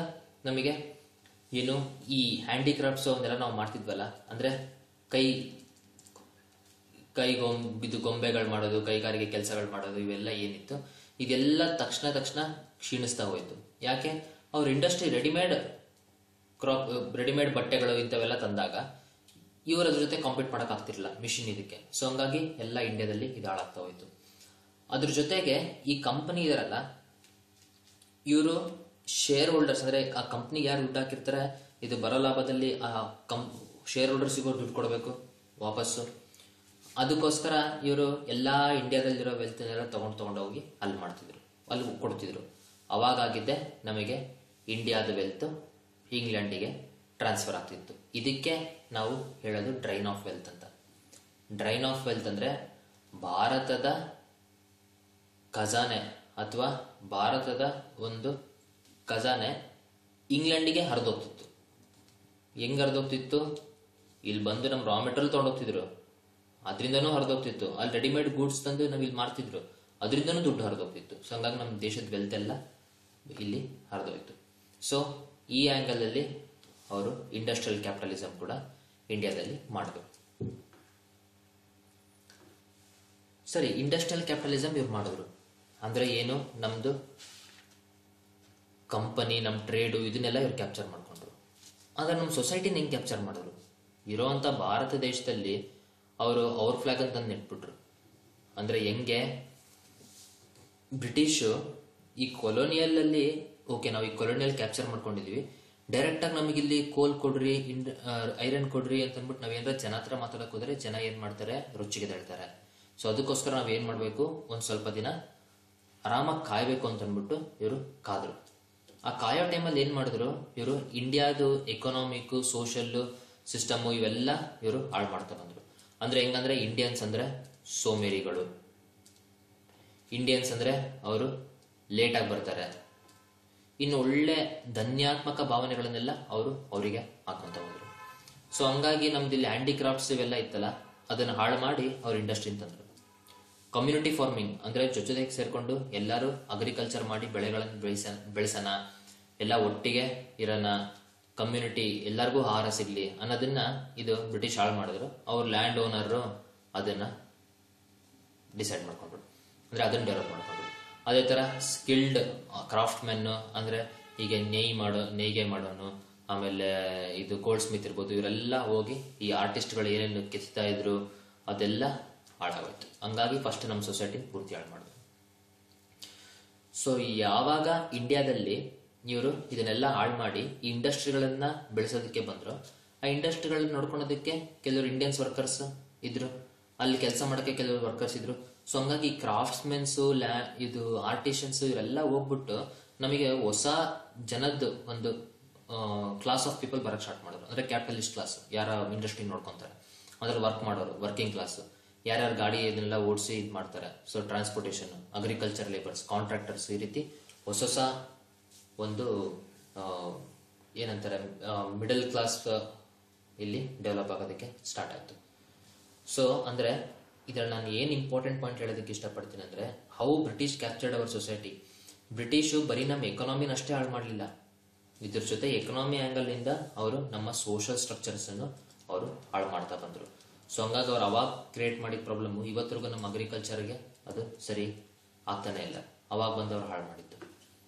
ನಮಗೆ ಏನು ಈ ಹ್ಯಾಂಡಿಕ್ರಾಫ್ಟ್ಸ್ ಅವನ್ನೆಲ್ಲ ನಾವು ಮಾಡ್ತಿದ್ವಲ್ಲ, ಅಂದ್ರೆ ಇದು ಗೊಂಬೆಗಳು ಮಾಡೋದು, ಕೈಗಾರಿಕೆ ಕೆಲಸಗಳು ಮಾಡೋದು, ಇವೆಲ್ಲ ಏನಿತ್ತು ಇದೆಲ್ಲ ತಕ್ಷಣ ಕ್ಷೀಣಿಸ್ತಾ ಹೋಯ್ತು. ಯಾಕೆ, ಅವ್ರ ಇಂಡಸ್ಟ್ರಿ ರೆಡಿಮೇಡ್ ಬಟ್ಟೆಗಳು ಇಂಥವೆಲ್ಲ ತಂದಾಗ ಇವರು ಅದ್ರ ಜೊತೆ ಕಾಂಪೀಟ್ ಮಾಡಕ್ ಆಗ್ತಿರ್ಲಿಲ್ಲ ಮಿಷಿನ್ ಇದಕ್ಕೆ. ಸೊ ಹಂಗಾಗಿ ಎಲ್ಲ ಇಂಡಿಯಾದಲ್ಲಿ ಇದು ಹಾಳಾಗ್ತಾ ಹೋಯ್ತು. ಅದ್ರ ಜೊತೆಗೆ ಈ ಕಂಪನಿ ಇದರಲ್ಲ, ಇವರು ಶೇರ್ ಹೋಲ್ಡರ್ಸ್ ಅಂದ್ರೆ ಆ ಕಂಪ್ನಿಗೆ ಯಾರು ದುಡ್ಡು ಹಾಕಿರ್ತಾರೆ, ಇದು ಬರೋ ಲಾಭದಲ್ಲಿ ಆ ಶೇರ್ ಹೋಲ್ಡರ್ಸಿಗೂ ದುಡ್ಡು ಕೊಡಬೇಕು ವಾಪಸ್ಸು. ಅದಕ್ಕೋಸ್ಕರ ಇವರು ಎಲ್ಲಾ ಇಂಡಿಯಾದಲ್ಲಿರೋ ವೆಲ್ತ್ನೆಲ್ಲ ತಗೊಂಡೋಗಿ ಅಲ್ಲಿ ಮಾಡ್ತಿದ್ರು, ಅಲ್ಲಿ ಕೊಡ್ತಿದ್ರು. ಅವಾಗಾಗಿದ್ದೆ ನಮಗೆ ಇಂಡಿಯಾದ ವೆಲ್ತ್ ಇಂಗ್ಲೆಂಡಿಗೆ ಟ್ರಾನ್ಸ್ಫರ್ ಆಗ್ತಿತ್ತು. ಇದಕ್ಕೆ ನಾವು ಹೇಳೋದು ಡ್ರೈನ್ ಆಫ್ ವೆಲ್ತ್ ಅಂತ. ಡ್ರೈನ್ ಆಫ್ ವೆಲ್ತ್ ಅಂದ್ರೆ ಭಾರತದ ಖಜಾನೆ ಅಥವಾ ಭಾರತದ ಒಂದು ಖಜಾನೆ ಇಂಗ್ಲೆಂಡಿಗೆ ಹರಿದೋಗ್ತಿತ್ತು. ಹೆಂಗ್ ಹರಿದೋಗ್ತಿತ್ತು? ಇಲ್ಲಿ ಬಂದು ನಮ್ಮ ರಾ ಮೆಟೀರಿಯಲ್ ತಗೊಂಡೋಗ್ತಿದ್ರು, ಅದರಿಂದನೂ ಹರಿದೋಗ್ತಿತ್ತು. ಅಲ್ಲಿ ರೆಡಿಮೇಡ್ ಗೂಡ್ಸ್ ತಂದು ನಾವು ಇಲ್ಲಿ ಮಾರ್ತಿದ್ರು, ಅದರಿಂದನೂ ದುಡ್ಡು ಹರಿದೋಗ್ತಿತ್ತು. ಸೊ ಹಂಗಾಗಿ ನಮ್ಮ ದೇಶದ ವೆಲ್ತ್ ಎಲ್ಲ ಇಲ್ಲಿ ಹರಿದೋಯ್ತು. ಸೊ ಈ ಆಂಗಲ್ ಅಲ್ಲಿ ಅವರು ಇಂಡಸ್ಟ್ರಿಯಲ್ ಕ್ಯಾಪಿಟಲಿಸಮ್ ಕೂಡ ಇಂಡಿಯಾದಲ್ಲಿ ಮಾಡಿದ್ರು. ಸರಿ, ಇಂಡಸ್ಟ್ರಿಯಲ್ ಕ್ಯಾಪಿಟಲಿಸಮ್ ಇವ್ರು ಮಾಡಿದ್ರು ಅಂದ್ರೆ ಏನು? ನಮ್ದು ಕಂಪನಿ, ನಮ್ಮ ಟ್ರೇಡು, ಇದನ್ನೆಲ್ಲ ಇವ್ರು ಕ್ಯಾಪ್ಚರ್ ಮಾಡ್ಕೊಂಡ್ರು. ಆದ್ರೆ ನಮ್ಮ ಸೊಸೈಟಿನ ಹೆಂಗೆ ಕ್ಯಾಪ್ಚರ್ ಮಾಡಿದ್ರು? ಇರೋವಂಥ ಭಾರತ ದೇಶದಲ್ಲಿ ಅವರು ಅವ್ರ ಫ್ಲಾಗ್ ಅಂತ ನೆಟ್ಬಿಟ್ರು. ಅಂದ್ರೆ ಹೆಂಗೆ ಬ್ರಿಟಿಷು ಈ ಕೊಲೋನಿಯಲ್ ಅಲ್ಲಿ, ಓಕೆ ನಾವು ಈ ಕೊಲೋನಿಯಲ್ ಕ್ಯಾಪ್ಚರ್ ಮಾಡ್ಕೊಂಡಿದ್ವಿ, ಡೈರೆಕ್ಟ್ ಆಗಿ ನಮಗಿಲ್ಲಿ ಕೋಲ್ ಕೊಡ್ರಿ, ಐರನ್ ಕೊಡ್ರಿ ಅಂತ ಅಂದ್ಬಿಟ್ಟು ನಾವೇನಾರ ಜನ ಹತ್ರ ಮಾತಾಡಕ್ ಹೋದ್ರೆ ಜನ ಏನ್ ಮಾಡ್ತಾರೆ? ರುಚಿಗೆ ಹೇಳ್ತಾರೆ. ಸೊ ಅದಕ್ಕೋಸ್ಕರ ನಾವ್ ಏನ್ ಮಾಡ್ಬೇಕು? ಒಂದ್ ಸ್ವಲ್ಪ ದಿನ ಆರಾಮಾಗಿ ಕಾಯ್ಬೇಕು ಅಂತ ಅಂದ್ಬಿಟ್ಟು ಇವರು ಕಾದ್ರು. ಆ ಕಾಯೋ ಟೈಮಲ್ಲಿ ಏನ್ ಮಾಡಿದ್ರು? ಇವರು ಇಂಡಿಯಾದು ಎಕನಾಮಿಕ್, ಸೋಷಲ್ ಸಿಸ್ಟಮ್ ಇವೆಲ್ಲ ಇವರು ಹಾಳು ಮಾಡ್ತಾ ಬಂದ್ರು. ಅಂದ್ರೆ ಹೆಂಗಂದ್ರೆ ಇಂಡಿಯನ್ಸ್ ಅಂದ್ರೆ ಸೋಮೇರಿಗಳು, ಇಂಡಿಯನ್ಸ್ ಅಂದ್ರೆ ಅವರು ಲೇಟ್ ಆಗಿ ಬರ್ತಾರೆ, ಇನ್ನು ಒಳ್ಳೆ ಧನ್ಯಾತ್ಮಕ ಭಾವನೆಗಳನ್ನೆಲ್ಲ ಅವರು ಅವರಿಗೆ ಹಾಕೊಂತ ಹೋದ್ರು. ಸೊ ಹಂಗಾಗಿ ನಮ್ದು ಇಲ್ಲಿ ಹ್ಯಾಂಡಿಕ್ರಾಫ್ಟ್ಸ್ ಇವೆಲ್ಲ ಇತ್ತಲ್ಲ, ಅದನ್ನ ಹಾಳು ಮಾಡಿ ಅವ್ರ ಇಂಡಸ್ಟ್ರಿ ತಂದ್ರು. ಕಮ್ಯುನಿಟಿ ಫಾರ್ಮಿಂಗ್ ಅಂದ್ರೆ ಜೊತೆಗೆ ಸೇರ್ಕೊಂಡು ಎಲ್ಲರೂ ಅಗ್ರಿಕಲ್ಚರ್ ಮಾಡಿ ಬೆಳೆಗಳನ್ನು ಬೆಳೆಸೋಣ, ಎಲ್ಲ ಒಟ್ಟಿಗೆ ಇರೋಣ, ಕಮ್ಯುನಿಟಿ ಎಲ್ಲರಿಗೂ ಆಹಾರ ಸಿಗ್ಲಿ ಅನ್ನೋದನ್ನ ಇದು ಬ್ರಿಟಿಷ್ ಹಾಳು ಮಾಡಿದ್ರು. ಅವ್ರ ಲ್ಯಾಂಡ್ ಓನರ್ ಅದನ್ನ ಡಿಸೈಡ್ ಮಾಡ್ಕೊಂಡ್ರು, ಅಂದ್ರೆ ಅದನ್ನ ಡೆವಲಪ್ ಮಾಡ್ಕೊಂಡ್ರು. ಅದೇ ತರ ಸ್ಕಿಲ್ಡ್ ಕ್ರಾಫ್ಟ್ ಮೆನ್ ಅಂದ್ರೆ ಈಗ ನೇಯ್ಗೆ ಮಾಡೋನು, ಆಮೇಲೆ ಇದು ಗೋಲ್ಡ್ ಸ್ಮಿತ್ ಇರ್ಬೋದು, ಇವರೆಲ್ಲ ಹೋಗಿ ಈ ಆರ್ಟಿಸ್ಟ್ಗಳು ಏನೇನು ಕೆತ್ತಾ ಇದ್ರು ಅದೆಲ್ಲ ಹಾಳಾಗೋಯ್ತು. ಹಂಗಾಗಿ ಫಸ್ಟ್ ನಮ್ಮ ಸೊಸೈಟಿ ಪೂರ್ತಿ ಹಾಳು ಮಾಡಿದ್ರು. ಸೊ ಯಾವಾಗ ಇಂಡಿಯಾದಲ್ಲಿ ಇವರು ಇದನ್ನೆಲ್ಲ ಹಾಳು ಮಾಡಿ ಈ ಇಂಡಸ್ಟ್ರಿಗಳನ್ನ ಬೆಳೆಸೋದಕ್ಕೆ ಬಂದ್ರು, ಆ ಇಂಡಸ್ಟ್ರಿಗಳನ್ನ ನೋಡ್ಕೊಳೋದಕ್ಕೆ ಕೆಲವರು ಇಂಡಿಯನ್ಸ್ ವರ್ಕರ್ಸ್ ಇದ್ರು, ಅಲ್ಲಿ ಕೆಲಸ ಮಾಡೋಕ್ಕೆ ಕೆಲವರು ವರ್ಕರ್ಸ್ ಇದ್ರು. ಸೊ ಹಂಗಾಗಿ ಕ್ರಾಫ್ಟ್ಸ್ ಮೆನ್ಸ್, ಇದು ಆರ್ಟಿಷಿಯನ್ಸ್ ಇವರೆಲ್ಲ ಹೋಗ್ಬಿಟ್ಟು ನಮಗೆ ಹೊಸ ಜನದ ಒಂದು ಕ್ಲಾಸ್ ಆಫ್ ಪೀಪಲ್ ಬರಕ್ ಸ್ಟಾರ್ಟ್ ಮಾಡಿದ್ರು. ಅಂದ್ರೆ ಕ್ಯಾಪಿಟಲಿಸ್ಟ್ ಕ್ಲಾಸ್, ಯಾರ ಇಂಡಸ್ಟ್ರಿ ನೋಡ್ಕೊಂತಾರೆ, ಅದ್ರಲ್ಲಿ ವರ್ಕ್ ಮಾಡೋರು, ವರ್ಕಿಂಗ್ ಕ್ಲಾಸ್, ಯಾರ್ಯಾರು ಗಾಡಿ ಇದನ್ನೆಲ್ಲ ಓಡಿಸಿ ಇದು ಮಾಡ್ತಾರೆ. So transportation, agriculture labours, contractors, ಈ ರೀತಿ ಹೊಸ ಒಂದು ಏನಂತಾರೆ ಮಿಡಲ್ ಕ್ಲಾಸ್ ಇಲ್ಲಿ ಡೆವಲಪ್ ಆಗೋದಕ್ಕೆ ಸ್ಟಾರ್ಟ್ ಆಯ್ತು. ಸೊ ಅಂದ್ರೆ ಇದ್ರಲ್ಲಿ ನಾನು ಏನ್ ಇಂಪಾರ್ಟೆಂಟ್ ಪಾಯಿಂಟ್ ಹೇಳೋದಕ್ಕೆ ಇಷ್ಟಪಡ್ತೀನಿ ಅಂದ್ರೆ, how British captured our society. British ಬರೀ ನಮ್ಮ ಎಕನಾಮಿನ ಅಷ್ಟೇ ಹಾಳು ಮಾಡಲಿಲ್ಲ, ಇದ್ರ ಜೊತೆ ಎಕನಾಮಿ ಆಂಗಲ್ ಇಂದ ಅವರು ನಮ್ಮ ಸೋಷಿಯಲ್ ಸ್ಟ್ರಕ್ಚರ್ಸ್ ಅನ್ನು ಅವರು ಹಾಳು ಮಾಡ್ತಾ ಬಂದ್ರು. ಸೊ ಹಂಗಾಗಿ ಅವ್ರು ಅವಾಗ ಕ್ರಿಯೇಟ್ ಮಾಡಿದ ಪ್ರಾಬ್ಲಮ್ ಇವತ್ತರೆಗೂ ನಮ್ಮ ಅಗ್ರಿಕಲ್ಚರ್ಗೆ ಅದು ಸರಿ ಆಗ್ತಾನೆ ಇಲ್ಲ, ಅವಾಗ ಬಂದವ್ರು ಹಾಳು ಮಾಡಿದ್ದು.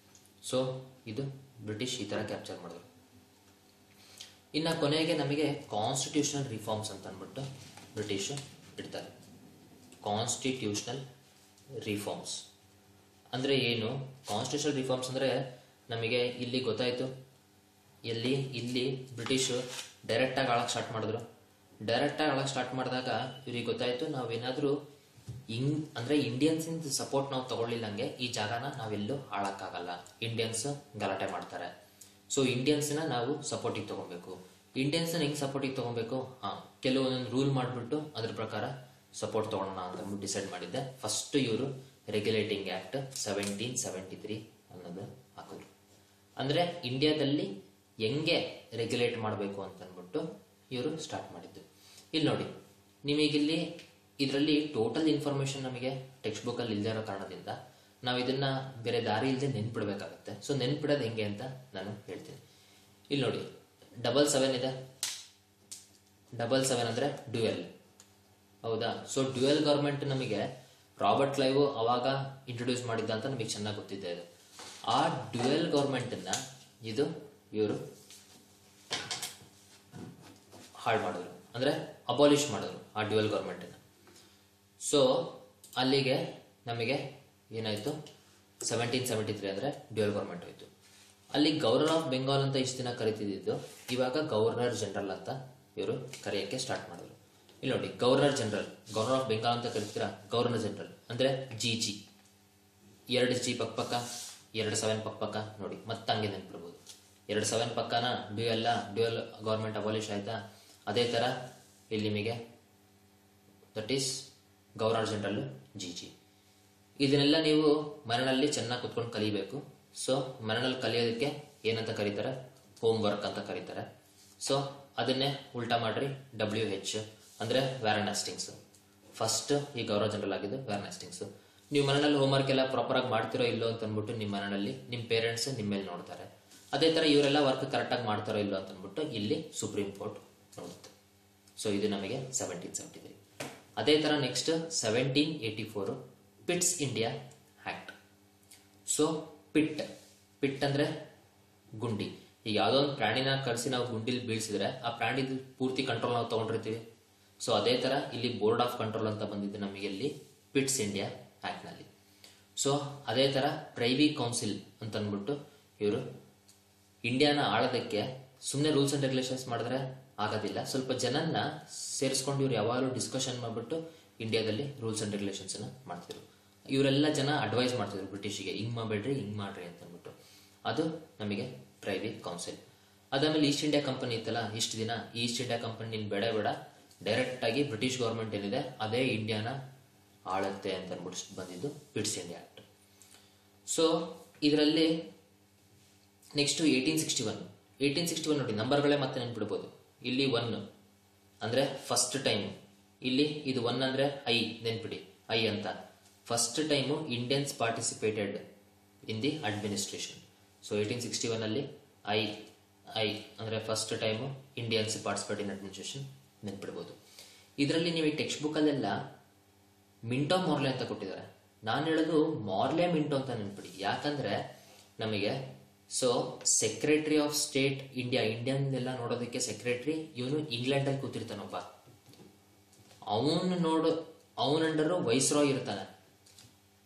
ಸೊ ಇದು ಬ್ರಿಟಿಷ್ ಈ ತರ ಕ್ಯಾಪ್ಚರ್ ಮಾಡಿದ್ರು. ಇನ್ನ ಕೊನೆಗೆ ನಮಗೆ ಕಾನ್ಸ್ಟಿಟ್ಯೂಷನಲ್ ರಿಫಾರ್ಮ್ಸ್ ಅಂತ ಅಂದ್ಬಿಟ್ಟು ಬ್ರಿಟಿಷ್ ಇಡ್ತಾರೆ. ಕಾನ್ಸ್ಟಿಟ್ಯೂಷನಲ್ ರಿಫಾರ್ಮ್ಸ್ ಅಂದ್ರೆ ಏನು? ಕಾನ್ಸ್ಟಿಟ್ಯೂಷನಲ್ ರಿಫಾರ್ಮ್ಸ್ ಅಂದ್ರೆ ನಮಗೆ ಇಲ್ಲಿ ಗೊತ್ತಾಯ್ತು, ಇಲ್ಲಿ ಬ್ರಿಟಿಷ್ ಡೈರೆಕ್ಟ್ ಆಗಿ ಆಳಕ್ ಸ್ಟಾರ್ಟ್ ಮಾಡಿದ್ರು. ಡೈರೆಕ್ಟ್ ಆಗಿ ಆಳಕ್ ಸ್ಟಾರ್ಟ್ ಮಾಡಿದಾಗ ಇವ್ರಿಗೆ ಗೊತ್ತಾಯ್ತು, ನಾವೇನಾದ್ರೂ ಅಂದ್ರೆ ಇಂಡಿಯನ್ಸ್ ಇಂದ ಸಪೋರ್ಟ್ ನಾವು ತಗೊಳ್ಳಿಲ್ಲಂಗೆ ಈ ಜಾಗನ ನಾವೆಲ್ಲೂ ಆಳಕ್ಕಾಗಲ್ಲ, ಇಂಡಿಯನ್ಸ್ ಗಲಾಟೆ ಮಾಡ್ತಾರೆ. ಸೊ ಇಂಡಿಯನ್ಸ್ ನ ನಾವು ಸಪೋರ್ಟಿಗೆ ತಗೊಬೇಕು. ಇಂಡಿಯನ್ಸ್ ಹೆಂಗ್ ಸಪೋರ್ಟಿಗೆ ತಗೊಬೇಕು? ಕೆಲವೊಂದೊಂದು ರೂಲ್ ಮಾಡ್ಬಿಟ್ಟು ಅದ್ರ ಪ್ರಕಾರ ಸಪೋರ್ಟ್ ತಗೊಳ್ಳೋಣ ಅಂತ ಡಿಸೈಡ್ ಮಾಡಿದ್ದೆ. ಫಸ್ಟ್ ಇವರು ರೆಗ್ಯುಲೇಟಿಂಗ್ ಆಕ್ಟ್ 1773 ಅನ್ನೋದು ಹಾಕಿದ್ರು. ಅಂದ್ರೆ ಇಂಡಿಯಾದಲ್ಲಿ ಹೆಂಗೆ ರೆಗ್ಯುಲೇಟ್ ಮಾಡಬೇಕು ಅಂತ ಅಂದ್ಬಿಟ್ಟು ಇವರು ಸ್ಟಾರ್ಟ್ ಮಾಡಿದ್ದು. ಇಲ್ಲಿ ನೋಡಿ, ನಿಮಗಿಲ್ಲಿ ಇದರಲ್ಲಿ ಟೋಟಲ್ ಇನ್ಫಾರ್ಮೇಶನ್ ನಮಗೆ ಟೆಕ್ಸ್ಟ್ ಬುಕ್ ಅಲ್ಲಿ ಇಲ್ಲದೆ ಇರೋ ಕಾರಣದಿಂದ ನಾವು ಇದನ್ನ ಬೇರೆ ದಾರಿ ಇಲ್ಲದೆ ನೆನ್ಪಿಡ್ಬೇಕಾಗತ್ತೆ. ಸೊ ನೆನ್ಪಿಡೋದು ಹೆಂಗೆ ಅಂತ ನಾನು ಹೇಳ್ತೀನಿ. ಇಲ್ಲಿ ನೋಡಿ 77 ಇದೆ. 77 ಅಂದ್ರೆ ಡ್ಯುಯಲ್, ಹೌದಾ? ಸೊ ಡ್ಯುಯಲ್ ಗವರ್ಮೆಂಟ್ ನಮಗೆ ರಾಬರ್ಟ್ ಕ್ಲೈವ್ ಅವಾಗ ಇಂಟ್ರೊಡ್ಯೂಸ್ ಮಾಡಿದ್ದ ಅಂತ ನಮಗೆ ಚೆನ್ನಾಗಿ ಗೊತ್ತಿದೆ. ಇದು ಆ ಡ್ಯುಯಲ್ ಗವರ್ಮೆಂಟ್ ಅನ್ನ ಇವರು ಹಾಳು ಮಾಡಿದ್ರು, ಅಂದ್ರೆ ಅಬಾಲಿಷ್ ಮಾಡಿದ್ರು ಆ ಡ್ಯುಯಲ್ ಗವರ್ಮೆಂಟ್ ಅನ್ನ. ಸೊ ಅಲ್ಲಿಗೆ ನಮಗೆ ಏನಾಯ್ತು? 1773 ಅಂದ್ರೆ ಡ್ಯುಯಲ್ ಗವರ್ಮೆಂಟ್ ಹೋಯ್ತು. ಅಲ್ಲಿ ಗವರ್ನರ್ ಆಫ್ ಬೆಂಗಾಲ್ ಅಂತ ಇಷ್ಟು ದಿನ ಕರಿತಿದ್ದು, ಇವಾಗ ಗವರ್ನರ್ ಜನರಲ್ ಅಂತ ಇವರು ಕರೆಯಕ್ಕೆ ಸ್ಟಾರ್ಟ್ ಮಾಡಿದ್ರು. ಇಲ್ಲಿ ನೋಡಿ, ಗವರ್ನರ್ ಆಫ್ ಬೆಂಗಾಲ್ ಅಂತ ಕರಿತೀರಾ, ಗವರ್ನರ್ ಜನರಲ್ ಅಂದ್ರೆ GG, 2 G ಪಕ್ಕ 2 7 ಪಕ್ಕ ನೋಡಿ, ಮತ್ತೆ ಹಂಗೆ ನೆನ್ಪಿಡ್ಬೋದು. 2 7 ಪಕ್ಕನ ಡ್ಯೂಯಲ್ ಗೌರ್ಮೆಂಟ್ ಅಬಾಲಿಷ್ ಆಯ್ತಾ. ಅದೇ ಥರ ಇಲ್ಲಿ ನಿಮಗೆ that is governor general G. ಇದನ್ನೆಲ್ಲ ನೀವು ಮನೆಯಲ್ಲಿ ಚೆನ್ನಾಗಿ ಕುತ್ಕೊಂಡು ಕಲಿಬೇಕು. ಸೊ ಮನೆಯಲ್ಲಿ ಕಲಿಯೋದಕ್ಕೆ ಏನಂತ ಕರೀತಾರೆ, ಹೋಮ್ ವರ್ಕ್ ಅಂತ ಕರೀತಾರೆ. ಸೊ ಅದನ್ನೇ ಉಲ್ಟಾ ಮಾಡ್ರಿ, WH ಅಂದರೆ ವ್ಯಾರನ್ ಹ್ಯಾಸ್ಟಿಂಗ್ಸ್. ಫಸ್ಟ್ ಈ ಗವರ್ನರ್ ಜನರಲ್ ಆಗಿದ್ದು ವ್ಯಾರನ್ ಹ್ಯಾಸ್ಟಿಂಗ್ಸ್. ನೀವು ಮನೆಯಲ್ಲಿ ಹೋಮ್ವರ್ಕ್ ಎಲ್ಲ ಪ್ರಾಪರಾಗಿ ಮಾಡ್ತಿರೋ ಇಲ್ಲೋ ಅಂತ ಅಂದ್ಬಿಟ್ಟು ನಿಮ್ಮ ಮನೆಯಲ್ಲಿ ನಿಮ್ಮ ಪೇರೆಂಟ್ಸ್ ನಿಮ್ಮ ಮೇಲೆ ನೋಡ್ತಾರೆ. ಅದೇ ಥರ ಇವರೆಲ್ಲ ವರ್ಕ್ ಕರೆಕ್ಟಾಗಿ ಮಾಡ್ತಾರೋ ಇಲ್ಲೋ ಅಂತ ಅಂದ್ಬಿಟ್ಟು ಇಲ್ಲಿ ಸುಪ್ರೀಂ ಕೋರ್ಟ್ ನೋಡುತ್ತೆ. ಸೊ ಇದು ನಮಗೆ 1773. ಅದೇ ಥರ next 1784 Pitt's India act. So Pitt ಅಂದರೆ ಗುಂಡಿ. ಈಗ ಯಾವುದೋ ಒಂದು ಪ್ರಾಣಿನ ಕಳಿಸಿ ನಾವು ಗುಂಡಿಲಿ ಬೀಳ್ಸಿದ್ರೆ ಆ ಪ್ರಾಣಿದು ಪೂರ್ತಿ ಕಂಟ್ರೋಲ್ ನಾವು ತಗೊಂಡಿರ್ತೀವಿ. ಸೊ ಅದೇ ಥರ ಇಲ್ಲಿ ಬೋರ್ಡ್ ಆಫ್ ಕಂಟ್ರೋಲ್ ಅಂತ ಬಂದಿದ್ದು ನಮಗೆ ಇಲ್ಲಿ ಪಿಟ್ಸ್ ಇಂಡಿಯಾ ಆ್ಯಕ್ಟ್ನಲ್ಲಿ. ಸೊ ಅದೇ ಥರ ಪ್ರೈವಿ ಕೌನ್ಸಿಲ್ ಅಂತ ಅಂದ್ಬಿಟ್ಟು ಇವರು ಇಂಡಿಯಾನ ಆಳೋದಕ್ಕೆ ಸುಮ್ಮನೆ ರೂಲ್ಸ್ ಆ್ಯಂಡ್ ರೆಗ್ಯುಲೇಷನ್ಸ್ ಮಾಡಿದ್ರೆ ಆಗೋದಿಲ್ಲ. ಸ್ವಲ್ಪ ಜನನ್ನ ಸೇರಿಸ್ಕೊಂಡು ಇವ್ರು ಯಾವಾಗಲೂ ಡಿಸ್ಕಷನ್ ಮಾಡಿಬಿಟ್ಟು ಇಂಡಿಯಾದಲ್ಲಿ ರೂಲ್ಸ್ ಆ್ಯಂಡ್ ರೆಗ್ಯುಲೇಷನ್ಸ್ನ ಮಾಡ್ತಿದ್ರು. ಇವರೆಲ್ಲ ಜನ ಅಡ್ವೈಸ್ ಮಾಡ್ತಿದ್ರು ಬ್ರಿಟಿಷಿಗೆ, ಹಿಂಗೆ ಮಾಡಬೇಡ್ರಿ ಹಿಂಗೆ ಮಾಡ್ರಿ ಅಂತ ಅಂದ್ಬಿಟ್ಟು. ಅದು ನಮಗೆ ಪ್ರೈವಿ ಕೌನ್ಸಿಲ್. ಅದಾದಮೇಲೆ ಈಸ್ಟ್ ಇಂಡಿಯಾ ಕಂಪನಿ ಇತ್ತಲ್ಲ, ಇಷ್ಟು ದಿನ ಈಸ್ಟ್ ಇಂಡಿಯಾ ಕಂಪನಿ ನೀನು ಬೇಡ ಡೈರೆಕ್ಟ್ ಆಗಿ ಬ್ರಿಟಿಷ್ ಗೌರ್ಮೆಂಟ್ ಏನಿದೆ ಅದೇ ಇಂಡಿಯಾನ ಆಳುತ್ತೆ ಅಂತ ಅಂದ್ಬಿಟ್ಟು ಬಂದಿದ್ದು ಪಿಟ್ಸ್ ಇಂಡಿಯಾ ಆಕ್ಟ್. ಸೊ ಇದರಲ್ಲಿ ನೆಕ್ಸ್ಟ್ 1861 ನೋಡಿ, ನಂಬರ್ಗಳೇ ಮತ್ತೆ ನೆನ್ಪಿಡ್ಬೋದು. ಇಲ್ಲಿ 1 ಅಂದರೆ ಫಸ್ಟ್ ಟೈಮ್, ಇಲ್ಲಿ ಇದು 1 ಅಂದರೆ ಐ ನೆನ್ಪಿಡಿ, ಐ ಅಂತ. First time Indians participated in the administration. So 1861 ಅಲ್ಲಿ ಐ ಅಂದರೆ first time Indians participate in administration ನೆನ್ಪಿಡ್ಬೋದು. ಇದರಲ್ಲಿ ನೀವು ಈ ಟೆಕ್ಸ್ಟ್ ಬುಕ್ಕಲ್ಲೆಲ್ಲ ಮಿಂಟೋ ಮಾರ್ಲೆ ಅಂತ ಕೊಟ್ಟಿದ್ದಾರೆ. ನಾನು ಹೇಳೋದು ಮಾರ್ಲೆ ಮಿಂಟೋ ಅಂತ ನೆನ್ಪಿಡಿ. ಯಾಕಂದ್ರೆ ನಮಗೆ so secretary of state Indian ಎಲ್ಲ ನೋಡೋದಕ್ಕೆ ಸೆಕ್ರೆಟರಿ ಇವನು ಇಂಗ್ಲೆಂಡಲ್ಲಿ ಕೂತಿರ್ತಾನೊಬ್ಬ. ಅವನ ಅಂಡರ್ ವೈಸ್ರಾಯ್ ಇರ್ತಾನೆ.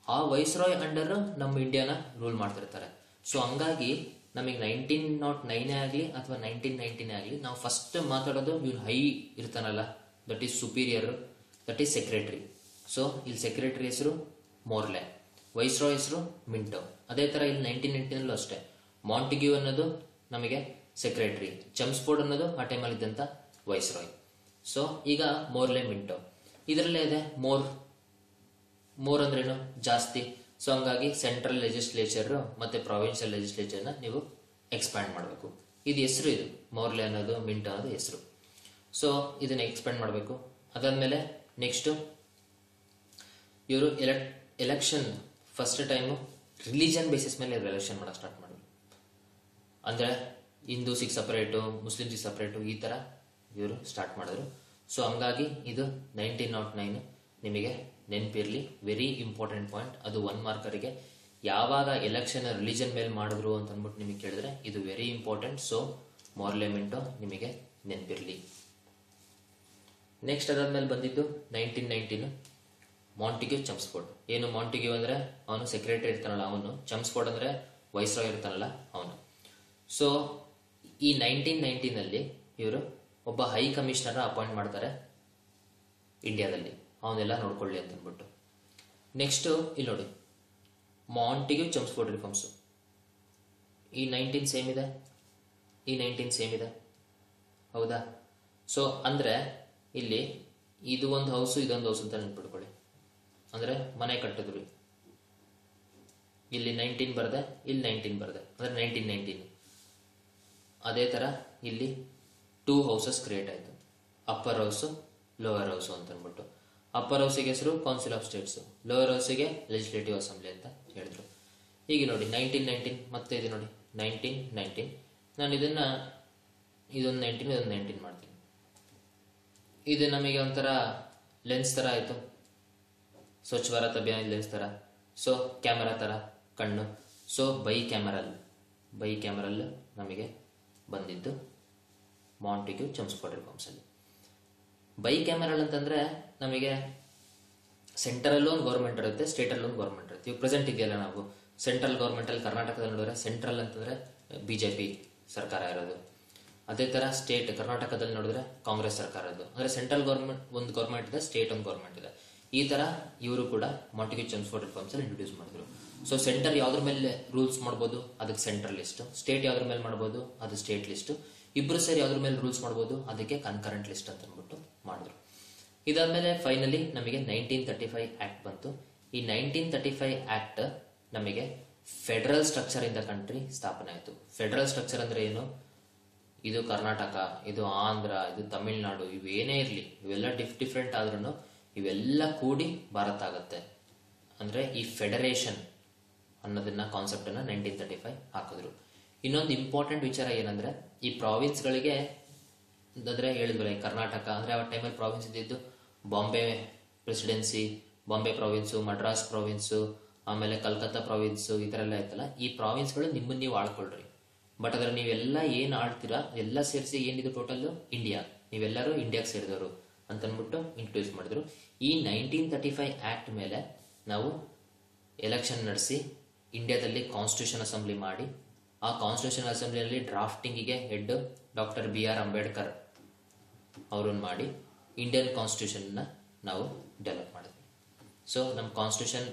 ಆ ವೈಸ್ರಾಯ್ ಅಂಡರ್ ನಮ್ಮ ಇಂಡಿಯಾನ ರೂಲ್ ಮಾಡ್ತಿರ್ತಾರೆ. ಸೊ ಹಂಗಾಗಿ ನಮಗೆ 1909 ಆಗಲಿ ಅಥವಾ 1919 ಆಗಲಿ ನಾವು ಫಸ್ಟ್ ಮಾತಾಡೋದು ಇವನು ಹೈ ಇರ್ತಾನಲ್ಲ, that is superior, that is secretary. So ಇಲ್ಲಿ ಸೆಕ್ರೆಟರಿ ಹೆಸರು ಮೋರ್ಲೆ, ವೈಸ್ರಾಯ್ ಹೆಸರು ಮಿಂಟೋ. ಅದೇ ಥರ ಇಲ್ಲಿ 1919 ಅಷ್ಟೇ ಮಾಂಟಿಗ್ಯೂ ಅನ್ನೋದು ನಮಗೆ ಸೆಕ್ರೆಟರಿ, ಚಮ್ಸ್ಫೋರ್ಡ್ ಅನ್ನೋದು ಆ ಟೈಮಲ್ಲಿ ಇದ್ದಂಥ ವೈಸ್ರಾಯ್. ಸೊ ಈಗ ಮೋರ್ಲೆ ಮಿಂಟೋ ಇದರಲ್ಲೇ ಇದೆ. ಮೋರ್ ಅಂದ್ರೇನು, ಜಾಸ್ತಿ. ಸೊ ಹಂಗಾಗಿ ಸೆಂಟ್ರಲ್ ಲೆಜಿಸ್ಲೇಚರ್ ಮತ್ತೆ ಪ್ರಾವಿನ್ಷಿಯಲ್ ಲೆಜಿಸ್ಲೇಚರ್ನ ನೀವು ಎಕ್ಸ್ಪ್ಯಾಂಡ್ ಮಾಡಬೇಕು. ಇದು ಹೆಸರು, ಇದು ಮೋರ್ಲೆ ಅನ್ನೋದು ಮಿಂಟೋ ಅನ್ನೋದು ಹೆಸರು. ಸೊ ಇದನ್ನ ಎಕ್ಸ್ಪ್ಯಾಂಡ್ ಮಾಡಬೇಕು. ಅದಾದ್ಮೇಲೆ ನೆಕ್ಸ್ಟ್ ಇವರು election first time religion basis ಮೇಲೆ ಎಲೆಕ್ಷನ್ ಮಾಡೋಕೆ ಸ್ಟಾರ್ಟ್ ಮಾಡಿದ್ರು. ಅಂದರೆ ಹಿಂದೂಸಿಗೆ ಸಪರೇಟು, ಮುಸ್ಲಿಮ್ಸಿಗೆ ಸಪರೇಟು, ಈ ಥರ ಇವರು ಸ್ಟಾರ್ಟ್ ಮಾಡಿದ್ರು. ಸೊ ಹಂಗಾಗಿ ಇದು 1909 ನಿಮಗೆ ನೆನಪಿರಲಿ, ವೆರಿ ಇಂಪಾರ್ಟೆಂಟ್ ಪಾಯಿಂಟ್. ಅದು 1 ಮಾರ್ಕರಿಗೆ ಯಾವಾಗ ಎಲೆಕ್ಷನ್ ರಿಲಿಜನ್ ಮೇಲೆ ಮಾಡಿದ್ರು ಅಂತ ಅಂದ್ಬಿಟ್ಟು ನಿಮಗೆ ಕೇಳಿದ್ರೆ ಇದು ವೆರಿ ಇಂಪಾರ್ಟೆಂಟ್. ಸೊ ಮೋರ್ಲೆ ಮಿಂಟೋ ನಿಮಗೆ ನೆನಪಿರಲಿ. ನೆಕ್ಸ್ಟ್ ಅದಾದ್ಮೇಲೆ ಬಂದಿದ್ದು 1919 ಮಾಂಟಿಗ್ಯೂ ಚಮ್ಸ್ಫೋರ್ಡ್. ಏನು ಮಾಂಟಿಗ್ಯೂ ಅಂದರೆ ಅವನು ಸೆಕ್ರೆಟರಿ ಇರ್ತಾನಲ್ಲ ಅವನು, ಚಮ್ಸ್ಫೋರ್ಡ್ ಅಂದರೆ ವೈಸ್ರಾಯ್ ಇರ್ತಾನಲ್ಲ ಅವನು. ಸೊ ಈ 1919 ಇವರು ಒಬ್ಬ ಹೈ ಕಮಿಷನರ್ ಅಪಾಯಿಂಟ್ ಮಾಡ್ತಾರೆ ಇಂಡಿಯಾದಲ್ಲಿ, ಅವನ್ನೆಲ್ಲ ನೋಡ್ಕೊಳ್ಳಿ ಅಂತ ಅಂದ್ಬಿಟ್ಟು. ನೆಕ್ಸ್ಟು ಇಲ್ಲಿ ನೋಡಿ, ಮಾಂಟಿಗ್ಯೂ ಚಮ್ಸ್ಫೋರ್ಡ್ ರಿಫಾರ್ಮ್ಸು. ಈ 19 ಸೇಮ್ ಇದೆ, ಈ 19 ಸೇಮ್ ಇದೆ, ಹೌದಾ? ಸೊ ಅಂದರೆ ಇಲ್ಲಿ ಇದು ಒಂದು ಹೌಸು ಇದೊಂದು ಹೌಸ್ ಅಂತ ನೆನ್ಪಿಟ್ಕೊಳ್ಳಿ. ಅಂದರೆ ಮನೆ ಕಟ್ಟಿದ್ರು, ಇಲ್ಲಿ 19 ಬರದೆ, ಇಲ್ಲಿ 19 ಬರದೆ, ಅಂದರೆ 1919. ಅದೇ ಥರ ಇಲ್ಲಿ 2 ಹೌಸಸ್ ಕ್ರಿಯೇಟ್ ಆಯಿತು, ಅಪ್ಪರ್ ಹೌಸು ಲೋವರ್ ಹೌಸು ಅಂತ ಅಂದ್ಬಿಟ್ಟು. ಅಪ್ಪರ್ ಹೌಸಿಗೆ ಹೆಸರು ಕೌನ್ಸಿಲ್ ಆಫ್ ಸ್ಟೇಟ್ಸು, ಲೋವರ್ ಹೌಸಿಗೆ ಲೆಜಿಸ್ಲೇಟಿವ್ ಅಸೆಂಬ್ಲಿ ಅಂತ ಹೇಳಿದ್ರು. ಹೀಗೆ ನೋಡಿ 1919 ಮತ್ತೆ ಇದು ನೋಡಿ 1919. ನಾನು ಇದೊಂದು 19 ಇದೊಂದು 19 ಮಾಡ್ತೀನಿ. ಇದು ನಮಗೆ ಒಂಥರ ಲೆನ್ಸ್ ಥರ ಆಯಿತು, ಸ್ವಚ್ಛ ಭಾರತ್ ಅಭಿಯಾನ ಲೆನ್ಸ್ ಥರ. ಸೊ ಕ್ಯಾಮರಾ ಥರ ಕಣ್ಣು. ಸೊ ಬೈ ಕ್ಯಾಮರಲ್ ನಮಗೆ ಬಂದಿದ್ದು ಮಾಂಟಿಗ್ಯೂ ಚಮ್ಸ್ಫೋರ್ಡ್ ರಿಫಾರ್ಮ್ಸಲ್ಲಿ. ಬೈ ಕ್ಯಾಮರಲ್ ಅಂತಂದರೆ ನಮಗೆ ಸೆಂಟ್ರಲ್ಲೂ ಒಂದು ಗೌರ್ಮೆಂಟ್ ಇರುತ್ತೆ, ಸ್ಟೇಟಲ್ಲೂ ಒಂದು ಗೌರ್ಮೆಂಟ್ ಇರುತ್ತೆ. ಇವಾಗ ಪ್ರೆಸೆಂಟ್ ಇದೆಯಲ್ಲ, ನಾವು ಸೆಂಟ್ರಲ್ ಗೌರ್ಮೆಂಟಲ್ಲಿ ಕರ್ನಾಟಕದಲ್ಲಿ ನೋಡಿದ್ರೆ ಸೆಂಟ್ರಲ್ ಅಂತಂದರೆ BJP ಸರ್ಕಾರ ಇರೋದು. ಅದೇ ಥರ ಸ್ಟೇಟ್ ಕರ್ನಾಟಕದಲ್ಲಿ ನೋಡಿದ್ರೆ ಕಾಂಗ್ರೆಸ್ ಸರ್ಕಾರ ಇರೋದು. ಅಂದರೆ ಸೆಂಟ್ರಲ್ ಗೌರ್ಮೆಂಟ್ ಒಂದು ಗೌರ್ಮೆಂಟ್ ಇದೆ, ಸ್ಟೇಟ್ ಒಂದು ಗೌರ್ಮೆಂಟ್ ಇದೆ. ಈ ಥರ ಇವರು ಕೂಡ ಮಾಂಟಿಗ್ಯೂ ಚಮ್ಸ್ಫೋರ್ಡ್ ರಿಫಾರ್ಮ್ಸಲ್ಲಿ ಇಂಟ್ರೊಡ್ಯೂಸ್ ಮಾಡಿದ್ರು. ಸೊ ಸೆಂಟರ್ ಯಾವ್ದ್ರ ಮೇಲೆ ರೂಲ್ಸ್ ಮಾಡ್ಬೋದು, ಅದಕ್ಕೆ ಸೆಂಟ್ರಲ್ ಲಿಸ್ಟ್. ಸ್ಟೇಟ್ ಯಾವ್ದ್ರ ಮೇಲೆ ಮಾಡ್ಬೋದು, ಅದು ಸ್ಟೇಟ್ ಲಿಸ್ಟ್. ಇಬ್ರು ಸೇರಿ ಯಾವ್ದ್ರ ಮೇಲೆ ರೂಲ್ಸ್ ಮಾಡ್ಬೋದು, ಅದಕ್ಕೆ ಕನ್ಕರೆಂಟ್ ಲಿಸ್ಟ್ ಅಂತ ಅಂದ್ಬಿಟ್ಟು ಮಾಡಿದ್ರು. ಇದಾದ್ಮೇಲೆ ಫೈನಲಿ ನಮಗೆ 1935 ಆಕ್ಟ್ ಬಂತು. ಈ 1935 ಆಕ್ಟ್ ನಮಗೆ federal structure in the country ಸ್ಥಾಪನೆ ಆಯಿತು. ಫೆಡರಲ್ ಸ್ಟ್ರಕ್ಚರ್ ಅಂದ್ರೆ ಏನು? ಇದು ಕರ್ನಾಟಕ, ಇದು ಆಂಧ್ರ, ಇದು ತಮಿಳ್ನಾಡು, ಇವೇನೇ ಇರಲಿ, ಇವೆಲ್ಲ ಡಿಫ್ರೆಂಟ್ ಆದ್ರೂ ಇವೆಲ್ಲ ಕೂಡಿ ಭಾರತ ಆಗತ್ತೆ. ಅಂದ್ರೆ ಈ ಫೆಡರೇಷನ್ ಅನ್ನೋದನ್ನ ಕಾನ್ಸೆಪ್ಟ್ ಅನ್ನ 1935 ಹಾಕಿದ್ರು. ಇನ್ನೊಂದು ಇಂಪಾರ್ಟೆಂಟ್ ವಿಚಾರ ಏನಂದ್ರೆ, ಈ ಪ್ರಾವಿನ್ಸ್ಗಳಿಗೆ ಅಂದ್ರೆ ಹೇಳಿದ್ವಲ್ಲ, ಈ ಕರ್ನಾಟಕ ಅಂದ್ರೆ ಆ ಟೈಮಲ್ಲಿ ಪ್ರಾವಿನ್ಸ್ ಇದ್ದಿದ್ದು ಬಾಂಬೆ ಪ್ರೆಸಿಡೆನ್ಸಿ, ಬಾಂಬೆ ಪ್ರಾವಿನ್ಸು, ಮಡ್ರಾಸ್ ಪ್ರಾವಿನ್ಸು, ಆಮೇಲೆ ಕಲ್ಕತ್ತಾ ಪ್ರಾವಿನ್ಸು, ಈ ತರ ಎಲ್ಲ ಇತ್ತಲ್ಲ. ಈ ಪ್ರಾವಿನ್ಸ್ಗಳು ನಿಮ್ಮನ್ನ ನೀವು ಆಳ್ಕೊಳ್ರಿ, ಬಟ್ ಅದ್ರ ನೀವೆಲ್ಲ ಏನ್ ಆಳ್ತೀರಾ ಎಲ್ಲ ಸೇರಿಸಿ ಏನಿದು ಟೋಟಲ್ ಇಂಡಿಯಾ, ನೀವೆಲ್ಲರೂ ಇಂಡಿಯಾಗೆ ಸೇರಿದವರು ಅಂತ ಅಂದ್ಬಿಟ್ಟು ಇಂಟ್ರೊಡ್ಯೂಸ್ ಮಾಡಿದ್ರು. ಈ 1935 ಆಕ್ಟ್ ಮೇಲೆ ನಾವು ಎಲೆಕ್ಷನ್ ನಡೆಸಿ ಇಂಡಿಯಾದಲ್ಲಿ ಕಾನ್ಸ್ಟಿಟ್ಯೂಷನ್ ಅಸೆಂಬ್ಲಿ ಮಾಡಿ, ಆ ಕಾನ್ಸ್ಟಿಟ್ಯೂಷನ್ ಅಸೆಂಬ್ಲಿಯಲ್ಲಿ ಡ್ರಾಫ್ಟಿಂಗಿಗೆ ಹೆಡ್ ಡಾಕ್ಟರ್ BR ಅಂಬೇಡ್ಕರ್ ಅವ್ರನ್ನ ಮಾಡಿ ಇಂಡಿಯನ್ ಕಾನ್ಸ್ಟಿಟ್ಯೂಷನ್ ನಾವು ಡೆವಲಪ್ ಮಾಡಿದ್ವಿ. ಸೊ ನಮ್ಮ ಕಾನ್ಸ್ಟಿಟ್ಯೂಷನ್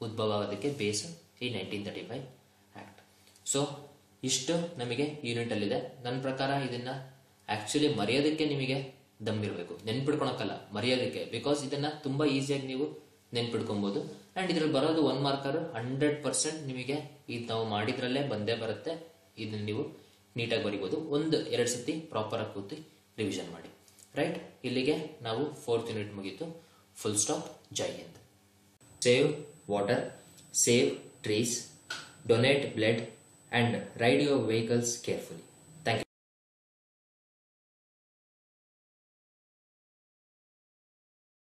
ಉದ್ಭವ ಆಗೋದಕ್ಕೆ ಬೇಸ್ ಈ 1935 ಆಕ್ಟ್. ಸೊ ಇಷ್ಟು ನಮಗೆ ಯೂನಿಟ್ ಅಲ್ಲಿದೆ. ನನ್ನ ಪ್ರಕಾರ ಇದನ್ನ ಆಕ್ಚುಲಿ ಮರೆಯೋದಕ್ಕೆ ನಿಮಗೆ ದಮ್ಮಿರ್ಬೇಕು, ನೆನ್ಪಿಡ್ಕೊಳಕ್ಕಲ್ಲ, ಮರೆಯೋದಕ್ಕೆ. ಬಿಕಾಸ್ ಇದನ್ನ ತುಂಬಾ ಈಸಿಯಾಗಿ ನೀವು ನೆನ್ಪಿಡ್ಕೊಬಹುದು. ಅಂಡ್ ಇದ್ರಲ್ಲಿ ಬರೋದು 1 ಮಾರ್ಕರ್ 100% ನಿಮಗೆ ಇದು ನಾವು ಮಾಡಿದ್ರಲ್ಲೇ ಬಂದೇ ಬರುತ್ತೆ. ಇದನ್ನ ನೀವು ನೀಟಾಗಿ ಬರಿಬಹುದು. 1-2 ಸತಿ ಪ್ರಾಪರ್ ಆಗಿ ಕೂತಿ ರಿವಿಷನ್ ಮಾಡಿ. ರೈಟ್, ಇಲ್ಲಿಗೆ ನಾವು 4th ಯೂನಿಟ್ ಮುಗೀತು. Full stop. Jai Hind. Save water, save trees, donate blood and ride your vehicles carefully.